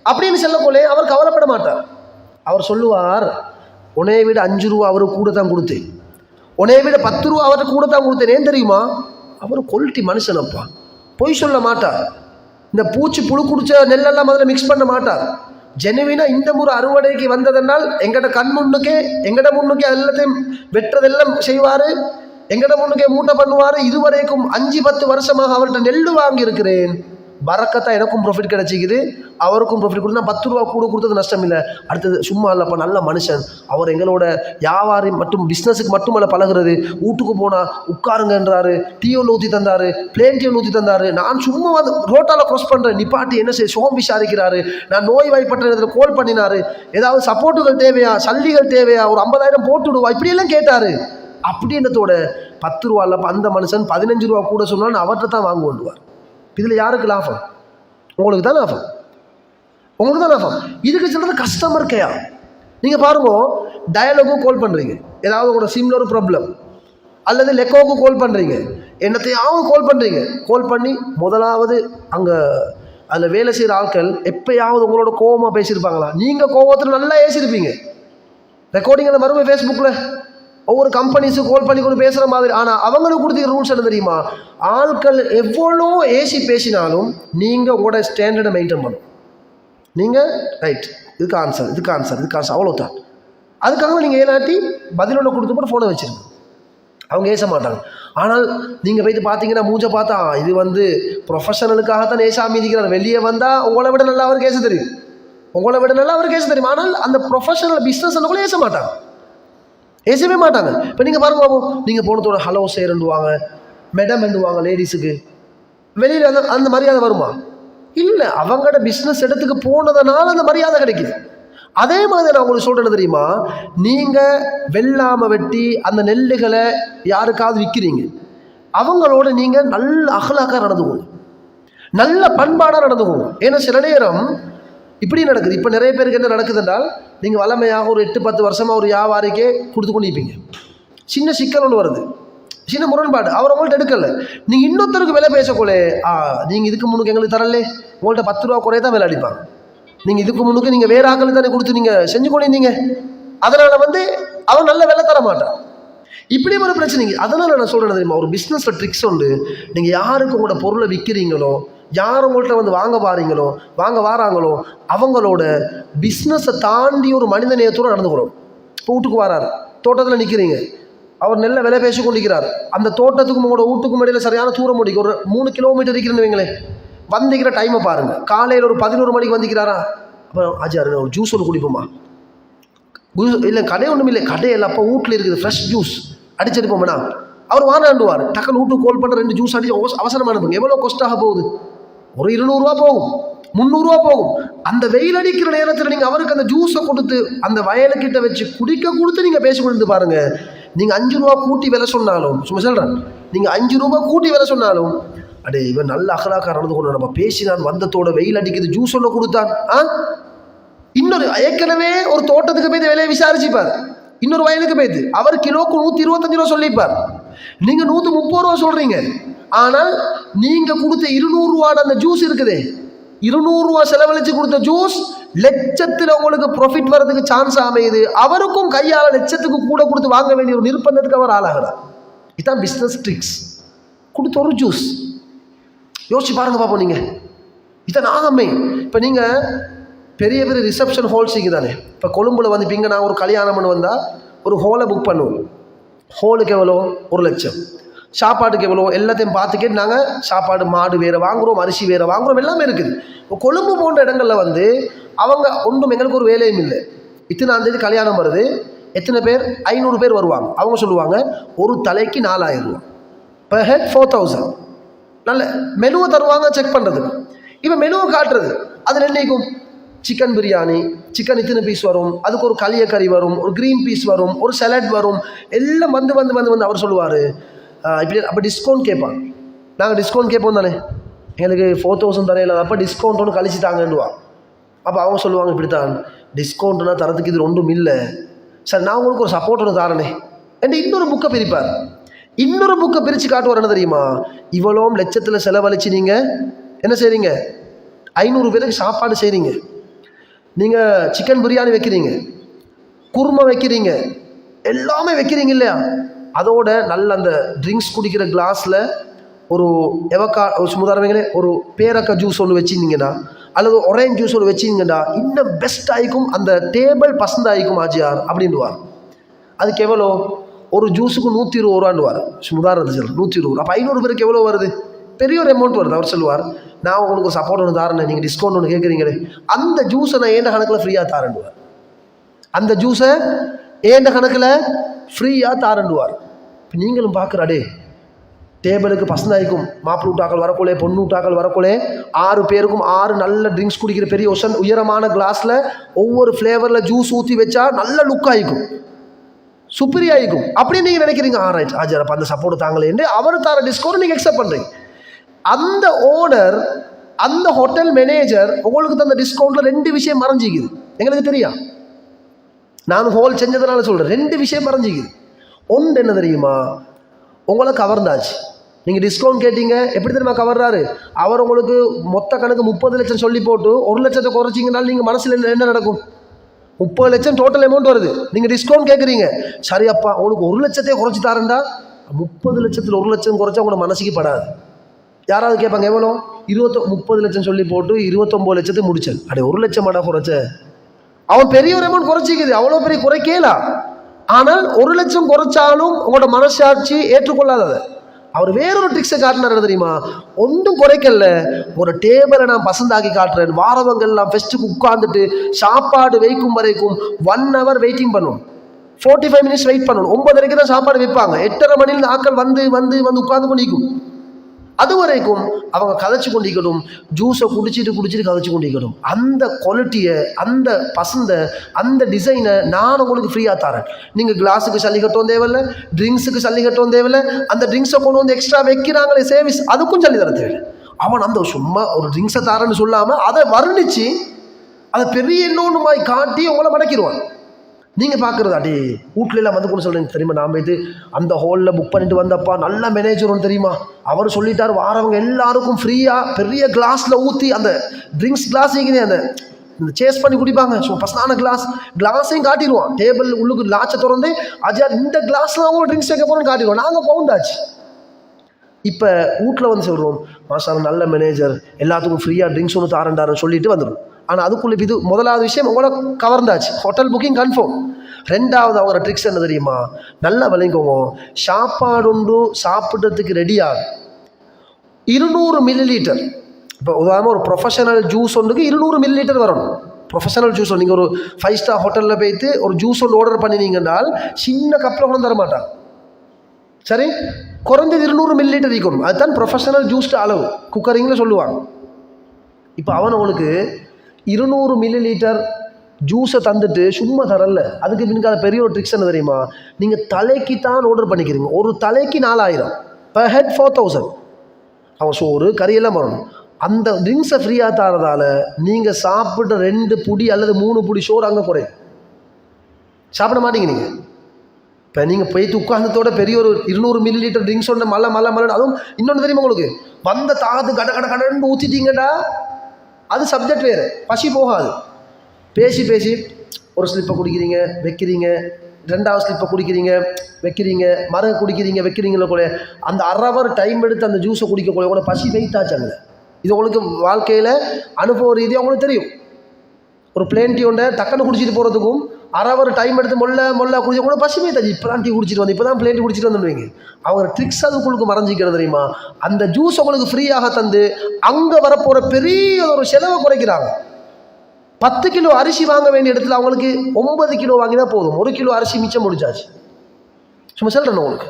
அப்படின்னு சொல்லக்கொள்ளே அவர் கவலைப்பட மாட்டார். அவர் சொல்லுவார், உன்னையை விட 5 ரூபா அவருக்கு கூட தான் கொடுத்தேன், உன்னையை விட 10 ரூபா அவருக்கு கூட தான் கொடுத்தேன். ஏன் தெரியுமா? அவர் குவாலிட்டி மனுஷன் அப்பா, பொய் சொல்ல மாட்டார். இந்த பூச்சி புழு குடிச்ச நெல்லெல்லாம் முதல்ல மிக்ஸ் பண்ண மாட்டார். ஜெனுவினாக இந்த முறை அறுவடைக்கு வந்ததென்னால் எங்கட கண் முன்னுக்கே எல்லாத்தையும் வெட்டுறதெல்லாம் செய்வார், எங்கட முன்னுக்கே மூட்டை பண்ணுவார். இதுவரைக்கும் 5-10 வருஷமாக அவர்கிட்ட நெல் வாங்கியிருக்கிறேன். பறக்கத்தான் எனக்கும் ப்ராஃபிட் கிடைச்சிக்குது, அவருக்கும் ப்ராஃபிட் கொடுத்து. நான் 10 ரூபா கூட கொடுத்தது நஷ்டம் இல்லை. அடுத்தது சும்மா இல்லைப்பா, நல்ல மனுஷன் அவர், எங்களோட வியாபாரி மற்றும் பிஸ்னஸுக்கு மட்டுமல்ல பழகிறது. வீட்டுக்கு போனால் உட்காருங்கன்றாரு, டீ ஒன்று ஊற்றி தந்தார், பிளேன் டீ ஒன்று ஊற்றி தந்தார். நான் சும்மா வந்து ரோட்டால் க்ராஸ் பண்ணுறேன், நிப்பாட்டி என்ன செய்ய சோகம் விசாரிக்கிறாரு. நான் நோய் வாய்ப்பட்ட இடத்துல கோல் பண்ணினார், ஏதாவது சப்போர்ட்டுகள் தேவையா, சல்லிகள் தேவையா, ஒரு 50,000 போட்டுவிடுவா, இப்படியெல்லாம் கேட்டார். அப்படின்றதோட 10 ரூபா இல்லைப்பா, அந்த மனுஷன் 15 ரூபா கூட சொன்னாலும் அவர்கிட்ட தான் வாங்க கொண்டுவார். இதில் யாருக்கு லாபம்? உங்களுக்கு தான் லாபம், உங்களுக்கு தான் லாபம். இதுக்கு சொல்கிறது கஸ்டமர் கேர். நீங்கள் பாருங்க, டயலாகும் கால் பண்ணுறீங்க, ஏதாவது உங்களோட சிம்ல ஒரு ப்ராப்ளம், அல்லது லெக்கோவுக்கு கால் பண்ணுறீங்க, என்னத்தையாவது கால் பண்ணுறீங்க. கால் பண்ணி முதலாவது அங்கே அதில் வேலை செய்கிற ஆட்கள் எப்போயாவது உங்களோட கோபமாக பேசியிருப்பாங்களா? நீங்கள் கோபத்தில் நல்லா ஏசிருப்பீங்க. ரெக்கார்டிங் அந்த மறுபடியும் ஃபேஸ்புக்கில் ஒவ்வொரு கம்பெனிஸும் கால் பண்ணி கொண்டு பேசுகிற மாதிரி. ஆனால் அவங்களுக்கு கொடுத்துக்கிற ரூல்ஸ் என்ன தெரியுமா? ஆட்கள் எவ்வளோ ஏசி பேசினாலும் நீங்கள் உங்களோட ஸ்டாண்டர்டை மெயின்டைன் பண்ணணும். நீங்கள் ரைட், இதுக்கு ஆன்சர் அவ்வளோதான். அதுக்காக நீங்கள் ஏலாட்டி பதிலோட கொடுத்து போட்டு ஃபோனை வச்சுருங்க, அவங்க ஏச மாட்டாங்க. ஆனால் நீங்கள் போய்ட்டு பார்த்தீங்கன்னா மூஞ்ச பார்த்தா இது வந்து ப்ரொஃபஷனலுக்காகத்தான் ஏசாமி இருக்கிறார், வெளியே வந்தால் உங்களை விட நல்லா அவருக்கு ஏச தெரியும், உங்களை விட நல்லா அவருக்கு ஏச தெரியும். ஆனால் அந்த ப்ரொஃபஷனல் பிஸ்னஸ் கூட ஏச மாட்டாங்க, ஏசவே மாட்டாங்க. இப்போ நீங்கள் பாருங்க பாபு, நீங்கள் போனதோட ஹலோ சேருண்டுவாங்க, மேடம் என்றுவாங்க லேடிஸுக்கு, வெளியில் அந்த மரியாதை வருமா? இல்லை, அவங்களோட பிஸ்னஸ் இடத்துக்கு போனதுனால அந்த மரியாதை கிடைக்குது. அதே மாதிரி நான் உங்களுக்கு சொல்கிறேன்னு தெரியுமா, நீங்கள் வெள்ளாமல் வெட்டி அந்த நெல்லுகளை யாருக்காவது விற்கிறீங்க, அவங்களோட நீங்கள் நல்ல அகலாக்காக நடந்துக்கணும், நல்ல பண்பாடாக நடந்துக்கணும். ஏன்னா சில நேரம் இப்படி நடக்குது. இப்போ நிறைய பேருக்கு என்ன நடக்குது என்றால், நீங்கள் வளமையாக ஒரு 8-10 வருஷமாக ஒரு வியாபாரிக்கே கொடுத்து கொண்டு இருப்பீங்க, சின்ன சிக்கல் ஒன்று வருது, சின்ன முரண்பாடு, அவர் உங்கள்கிட்ட எடுக்கலை, நீங்கள் இன்னொருத்தருக்கு விலை பேசக்கூட, நீங்கள் இதுக்கு முன்னுக்கு எங்களுக்கு தரலே, உங்கள்கிட்ட 10 ரூபா குறைய தான் விலை அடிப்பாங்க, நீங்கள் இதுக்கு முன்னுக்கு நீங்கள் வேறு ஆக்கள் தானே கொடுத்து நீங்கள் செஞ்சு கொண்டிருந்தீங்க, அதனால் வந்து அவன் நல்ல விலை தர மாட்டான். இப்படி ஒரு பிரச்சனைங்க. அதனால் நான் சொல்கிறேன் தெரியுமா, ஒரு பிஸ்னஸில் ட்ரிக்ஸ் உண்டு. நீங்கள் யாருக்கு உங்களோட பொருளை விற்கிறீங்களோ, யார் உங்கள்கிட்ட வந்து வாங்க வாராங்களோ அவங்களோட பிஸ்னஸை தாண்டி ஒரு மனித நேயத்தோடு நடந்துக்கிறோம். இப்போ வீட்டுக்கு வராரு, தோட்டத்தில் நிற்கிறீங்க, அவர் நல்ல விலை பேசி கொண்டிருக்கிறார், அந்த தோட்டத்துக்கும் உங்களோட வீட்டுக்கும் இடையில் சரியான தூரம் முடிக்கும், ஒரு 3 கிலோமீட்டர் இருக்கிறேன்னு வைங்களேன், வந்திக்கிற டைமை பாருங்கள், காலையில் ஒரு 11 மணிக்கு வந்துக்கிறாரா, அப்புறம் ஆச்சார் ஒரு ஜூஸ் ஒன்று குடிப்போமா, இல்லை கடை ஒன்றும் இல்லை, கடையில் அப்போ வீட்டில் இருக்குது ஃப்ரெஷ் ஜூஸ் அடிச்செடுப்போம்னா அவர் வானாண்டுவார், டக்குன்னு வீட்டுக்கு கால் பண்ணுற 2 ஜூஸ் அடிச்சு அவசரமாக அனுப்புங்க. எவ்வளோ கொஸ்டாக போகுது, ஒரு 200 ரூபா போகும், 300 ரூபா போகும். அந்த வெயில் அடிக்கிற நேரத்தில் நீங்கள் அவருக்கு அந்த ஜூஸை கொடுத்து அந்த வயலுக்கிட்ட வச்சு குடிக்க கொடுத்து நீங்கள் பேசி கொடுத்து பாருங்கள். நீங்கள் 5 ரூபா கூட்டி விலை சொன்னாலும், சும்மா சொல்கிறேன், நீங்கள் 5 ரூபா கூட்டி விலை சொன்னாலும், அடே இவன் நல்ல அகலாக்காக நடந்து கொண்டு நம்ம பேசினான், வந்தத்தோட வெயில் அடிக்குது, ஜூஸ் ஒன்று கொடுத்தான். இன்னொரு ஏற்கனவே ஒரு தோட்டத்துக்கு போய் விலையை விசாரிச்சுப்பார், இன்னொரு வயலுக்கு போய்த்து அவர் கிலோக்கு 125 ரூபா சொல்லிப்பார், நீங்கள் 130 ரூபா சொல்கிறீங்க. ஆனால் நீங்கள் கொடுத்த 200 ரூபாட அந்த ஜூஸ் இருக்குதே, 200 ரூபா செலவழித்து கொடுத்த ஜூஸ் லட்சத்தில் உங்களுக்கு ப்ராஃபிட் வர்றதுக்கு சான்ஸ் அமையுது. அவருக்கும் கையால் லட்சத்துக்கு கூட கொடுத்து வாங்க வேண்டிய ஒரு நிர்பந்தத்துக்கு அவர் ஆளாகிறார். இதுதான் பிஸ்னஸ் ட்ரிக்ஸ். கொடுத்த ஒரு ஜூஸ் யோசிச்சு பாருங்க பார்ப்போம். நீங்கள் இதை நாகமே இப்போ நீங்கள் பெரிய பெரிய ரிசப்ஷன் ஹால்ஸ் தானே, இப்போ கொழும்புல வந்து இப்போ நான் ஒரு கல்யாணம் பண்ண வந்தால் ஒரு ஹாலை புக் பண்ணுவோம், ஹாலுக்கு எவ்வளோ 1 லட்சம், சாப்பாட்டுக்கு எவ்வளோ எல்லாத்தையும் பார்த்துக்கிட்டு நாங்கள் சாப்பாடு மாடு வேறு வாங்குகிறோம், அரிசி வேறு வாங்குகிறோம், எல்லாமே இருக்குது. இப்போ கொழும்பு போன்ற இடங்களில் வந்து அவங்க ஒன்றும் எங்களுக்கு ஒரு வேலையும் இல்லை, இத்தனாம் தேதி கல்யாணம் வருது, எத்தனை பேர் 500 பேர் வருவாங்க, அவங்க சொல்லுவாங்க ஒரு தலைக்கு 4000 ரூபா, per head 4000, நல்ல மெனுவை தருவாங்க செக் பண்ணுறதுக்கு. இப்போ மெனுவை காட்டுறது அதில் என்னைக்கும் சிக்கன் பிரியாணி, சிக்கன் இத்தனை பீஸ் வரும், அதுக்கு ஒரு களியக்கறி வரும், ஒரு க்ரீன் பீஸ் வரும், ஒரு சலாட் வரும், எல்லாம் வந்து வந்து வந்து வந்து அவர் சொல்லுவார் இப்படி. அப்போ டிஸ்கவுண்ட் கேட்பாங்க, நாங்கள் டிஸ்கவுண்ட் கேட்போம் தானே, எங்களுக்கு 4000 தரையில், அப்போ டிஸ்கவுண்ட் ஒன்று கழிச்சுட்டாங்கன்னுவா. அப்போ அவங்க சொல்லுவாங்க இப்படித்தான், டிஸ்கவுண்ட்னா தரத்துக்கு இது ஒன்றும் இல்லை சார், நான் உங்களுக்கு ஒரு சப்போர்ட் ஒன்று தாரனே என்று இன்னொரு புக்கை பிரிப்பார். இன்னொரு புக்கை பிரித்து காட்டுவார். என்ன தெரியுமா, இவ்வளோ லட்சத்தில் செலவழித்து நீங்கள் என்ன செய்கிறீங்க, 500 பேருக்கு சாப்பாடு செய்கிறீங்க, நீங்கள் சிக்கன் பிரியாணி வைக்கிறீங்க, குருமா வைக்கிறீங்க, எல்லாமே வைக்கிறீங்க இல்லையா, அதோட நல்ல அந்த ட்ரிங்க்ஸ் குடிக்கிற கிளாஸில் ஒரு உதாரணங்களே ஒரு பேரக்கா ஜூஸ் ஒன்று வச்சுருந்தீங்கன்னா, அல்லது ஒரேஞ்ச் ஜூஸ் ஒன்று வச்சுருந்தீங்கன்னா இன்னும் பெஸ்ட் ஆகிக்கும், அந்த டேபிள் பசந்த் ஆகிக்கும் ஆஜியார் அப்படின்னுவார். அதுக்கு எவ்வளோ, ஒரு ஜூஸுக்கு 120 ரூபான்னுவார், உதாரணத்துக்கு சொல்ல 120 ரூபா. அப்போ 500 பேருக்கு எவ்வளோ வருது, பெரிய ஒரு அமௌண்ட் வருது. அவர் சொல்லுவார், நான் உங்களுக்கு சப்போர்ட் ஒன்று தாரேன், நீங்கள் டிஸ்கவுண்ட் ஒன்று கேட்குறீங்களே, அந்த ஜூஸை நான் ஏண்ட கணக்கில் ஃப்ரீயாக தாரண்டுவார், அந்த ஜூஸை ஏண்ட கணக்கில் ஃப்ரீயாக தாரண்டுவார். இப்போ நீங்களும் பார்க்குறாடே, டேபிளுக்கு பசந்தாய்க்கும் மாப்பிள்ளை ஊட்டாக்கள் வரக்குள்ளே, பொண்ணு ஊட்டாக்கள் வரக்குள்ளே 6 பேருக்கும் 6 நல்ல ட்ரிங்க்ஸ் குடிக்கிற பெரிய உயரமான கிளாஸில் ஒவ்வொரு ஃப்ளேவரில் ஜூஸ் ஊற்றி வச்சா நல்ல லுக் ஆகிக்கும், சுப்பீரியா ஆகிக்கும் அப்படின்னு நீங்கள் நினைக்கிறீங்க. ரைட் ஆஜர், அப்போ அந்த சப்போர்ட் தாங்களேன்னு அவர் தார டிஸ்கவுண்ட் நீங்கள் எக்ஸப்ட் பண்ணுறீங்க. அந்த ஓனர், அந்த ஹோட்டல் மேனேஜர் உங்களுக்கு தந்த டிஸ்கவுண்ட்டில் 2 விஷயம் மறைஞ்சிக்குது, எங்களுக்கு தெரியும், நான் ஹோல் செஞ்சதுனால சொல்கிறேன். 2 விஷயம் மறைஞ்சிக்குது. ஒன்று என்ன தெரியுமா, உங்களை கவர்ந்தாச்சு, நீங்கள் டிஸ்கவுண்ட் கேட்டீங்க, எப்படி தெரியுமா கவர்றாரு, அவர் உங்களுக்கு மொத்த கணக்கு 30 லட்சம் சொல்லி போட்டு 1 லட்சத்தை குறைச்சிங்கனாலும் நீங்கள் மனசில் என்ன நடக்கும், 30 லட்சம் டோட்டல் அமௌண்ட் வருது, நீங்கள் டிஸ்கவுண்ட் கேட்குறீங்க, சரி அப்பா உங்களுக்கு 1 லட்சத்தையே குறைச்சி தரேன்டா, 30 லட்சத்தில் 1 லட்சம் குறைச்சா உங்களோட மனசுக்கு படாது. யாராவது கேட்பாங்க எவ்வளோ, 30 லட்சம் சொல்லி போட்டு 29 லட்சத்துக்கு முடிச்சேன், அடே 1 லட்சம் மாடா குறைச்ச, அவன் பெரிய ஒரு அமௌண்ட் குறைச்சிக்குது, அவ்வளோ பெரிய குறைக்கலாம். ஆனால் 1 லட்சம் குறைச்சாலும் உங்களோட மனசாட்சி ஏற்றுக்கொள்ளாதது. அவர் வேறொரு ட்ரிக்ஸை காட்டினார் தெரியுமா? ஒன்றும் குறைக்கல, ஒரு டேபிளை நான் பசந்தாக்கி காட்டுறேன், வாரவங்கள்லாம் ஃபெஸ்ட்டுக்கு உட்காந்துட்டு சாப்பாடு வைக்கும் வரைக்கும் 1 hour வெயிட்டிங் பண்ணும், 45 minutes வெயிட் பண்ணணும். 9:30 தான் சாப்பாடு வைப்பாங்க, 8:30 மணியில் ஆட்கள் வந்து வந்து வந்து உட்கார்ந்து கொண்டிருக்கும். அது வரைக்கும் அவங்க கதைச்சு கொண்டிருக்கணும், ஜூஸை குடிச்சிட்டு கதைச்சு கொண்டிருக்கணும். அந்த குவாலிட்டியை, அந்த பசந்த, அந்த டிசைனை நான் உங்களுக்கு ஃப்ரீயாக தரேன். நீங்கள் கிளாஸுக்கு சல்லி கட்டவும் தேவையில்லை, ட்ரிங்க்ஸுக்கு சல்லி கட்டவும் தேவையில்லை. அந்த ட்ரிங்க்ஸை கொண்டு வந்து எக்ஸ்ட்ரா வைக்கிறாங்களே சர்வீஸ், அதுக்கும் சல்லி தர தேவையில்லை. அவன் அந்த சும்மா ஒரு ட்ரிங்க்ஸை தரேன்னு சொல்லாமல் அதை வர்ணித்து அதை பெரிய இன்னொன்று மாதிரி காட்டி உங்களை மடக்கிடுவான். நீங்கள் பார்க்குறது அடே வீட்டில் எல்லாம் வந்து கூட சொல்கிறீங்க தெரியுமா, நான் போய்ட்டு அந்த ஹோலில் புக் பண்ணிட்டு வந்தப்பா நல்ல மேனேஜர் ஒன்று தெரியுமா, அவர் சொல்லிட்டார் வாரவங்க எல்லாருக்கும் ஃப்ரீயாக பெரிய கிளாஸில் ஊற்றி அந்த ட்ரிங்க்ஸ் கிளாஸ் இருக்குது அந்த இந்த சேஸ் பண்ணி குடிப்பாங்க, ஸோ ஃபஸ்ட்டான கிளாஸையும் காட்டிடுவான். டேபிள் உள்ளுக்கு லாச்சை திறந்து அஜா இந்த கிளாஸில் அவங்க ட்ரிங்க்ஸ் வைக்க போகிறோன்னு காட்டிடுவோம். நாங்கள் பவுந்தாச்சு. இப்போ வீட்டில் வந்து சொல்கிறோம் மாசான நல்ல மேனேஜர் எல்லாத்துக்கும் ஃப்ரீயாக ட்ரிங்க்ஸ் ஒன்று தாரண்டாருன்னு சொல்லிட்டு வந்துடும். ஆனால் அதுக்குள்ளே இது முதலாவது விஷயம் உங்களோட கவர்ந்தாச்சு, ஹோட்டல் புக்கிங் கன்ஃபார்ம். 2வது அவங்க ட்ரிக்ஸ் என்ன தெரியுமா, நல்லா விளங்கிக்கோங்க. சாப்பாடு ஒன்று சாப்பிட்றதுக்கு ரெடியாக 200 ml. இப்போ உதாரணமாக ஒரு ப்ரொஃபஷனல் ஜூஸ் ஒன்றுக்கு 200 ml வரணும். ப்ரொஃபஷனல் ஜூஸ் ஒன்று நீங்கள் ஒரு 5 star ஹோட்டலில் போய்த்து ஒரு ஜூஸ் ஒன்று ஆர்டர் பண்ணினீங்கன்னால் சின்ன கப்பில் கொண்டு தர மாட்டாங்க. சரி, குறைஞ்சது 200 ml இருக்கணும். அதுதான் ப்ரொஃபஷனல் ஜூஸ் அளவு, குக்கரிங்கில் சொல்லுவாங்க. இப்போ அவன் உங்களுக்கு 200 ml ஜூஸை தந்துட்டு சும்மா தரல. அதுக்கு பின்னுக்கு அது பெரிய ஒரு ட்ரிக்ஸ் என்ன தெரியுமா, நீங்கள் தலைக்கு தான் ஆர்டர் பண்ணிக்கிறீங்க. ஒரு தலைக்கு 4000, பர் ஹெட் 4000. அவன் சோறு கறியெல்லாம் வரணும். அந்த ட்ரிங்க்ஸை ஃப்ரீயாக தரதால் நீங்கள் சாப்பிட்ற 2 புடி அல்லது 3 புடி சோறு அங்கே குறையும், சாப்பிட மாட்டீங்க. நீங்கள் இப்போ நீங்கள் போய்த்து உட்கார்ந்ததோட பெரிய ஒரு 200 ml ட்ரிங்க்ஸ் ஒன்று மல்ல மல்ல மல்ல. அதுவும் இன்னொன்று தெரியுமா உங்களுக்கு, வந்த தாகத்து கடன்னு ஊற்றிட்டீங்கடா, அது சப்ஜெக்ட் வேறு, பசி போகாது. பேசி பேசி ஒரு ஸ்லிப்பை குடிக்கிறீங்க வைக்கிறீங்க, 2வது ஸ்லிப்பை குடிக்கிறீங்க வைக்கிறீங்க, மரகு குடிக்கிறீங்க வைக்கிறீங்களோ கூட அந்த 1/2 hour டைம் எடுத்து அந்த ஜூஸை குடிக்கக்கூடிய கூட பசி வெயிட்டாச்சாங்க. இது உங்களுக்கு வாழ்க்கையில் அனுபவ ரீதியாக உங்களுக்கு தெரியும். ஒரு பிளேன் டீ ஒன்றை டக்குன்னு குடிச்சிட்டு போகிறதுக்கும் 1/2 hour டைம் எடுத்து மொல்ல குடிச்ச கூட பசி வெயிட்டாச்சு. இப்போ தான் டீ குடிச்சிட்டு வந்து, இப்போ தான் பிளேன் டீ குடிச்சிட்டு வந்துடுவீங்க. அவங்க ட்ரிக்ஸ் அதுக்குள்ளுக்கு மறைஞ்சிக்கிறது தெரியுமா, அந்த ஜூஸ் உங்களுக்கு ஃப்ரீயாக தந்து அங்கே வரப்போகிற பெரிய ஒரு செலவை குறைக்கிறாங்க. 10 கிலோ அரிசி வாங்க வேண்டிய இடத்துல அவங்களுக்கு 9 கிலோ வாங்கினா போதும், 1 கிலோ அரிசி மிச்சம் முடிச்சாச்சு. சும்மா சொல்கிறேன் உங்களுக்கு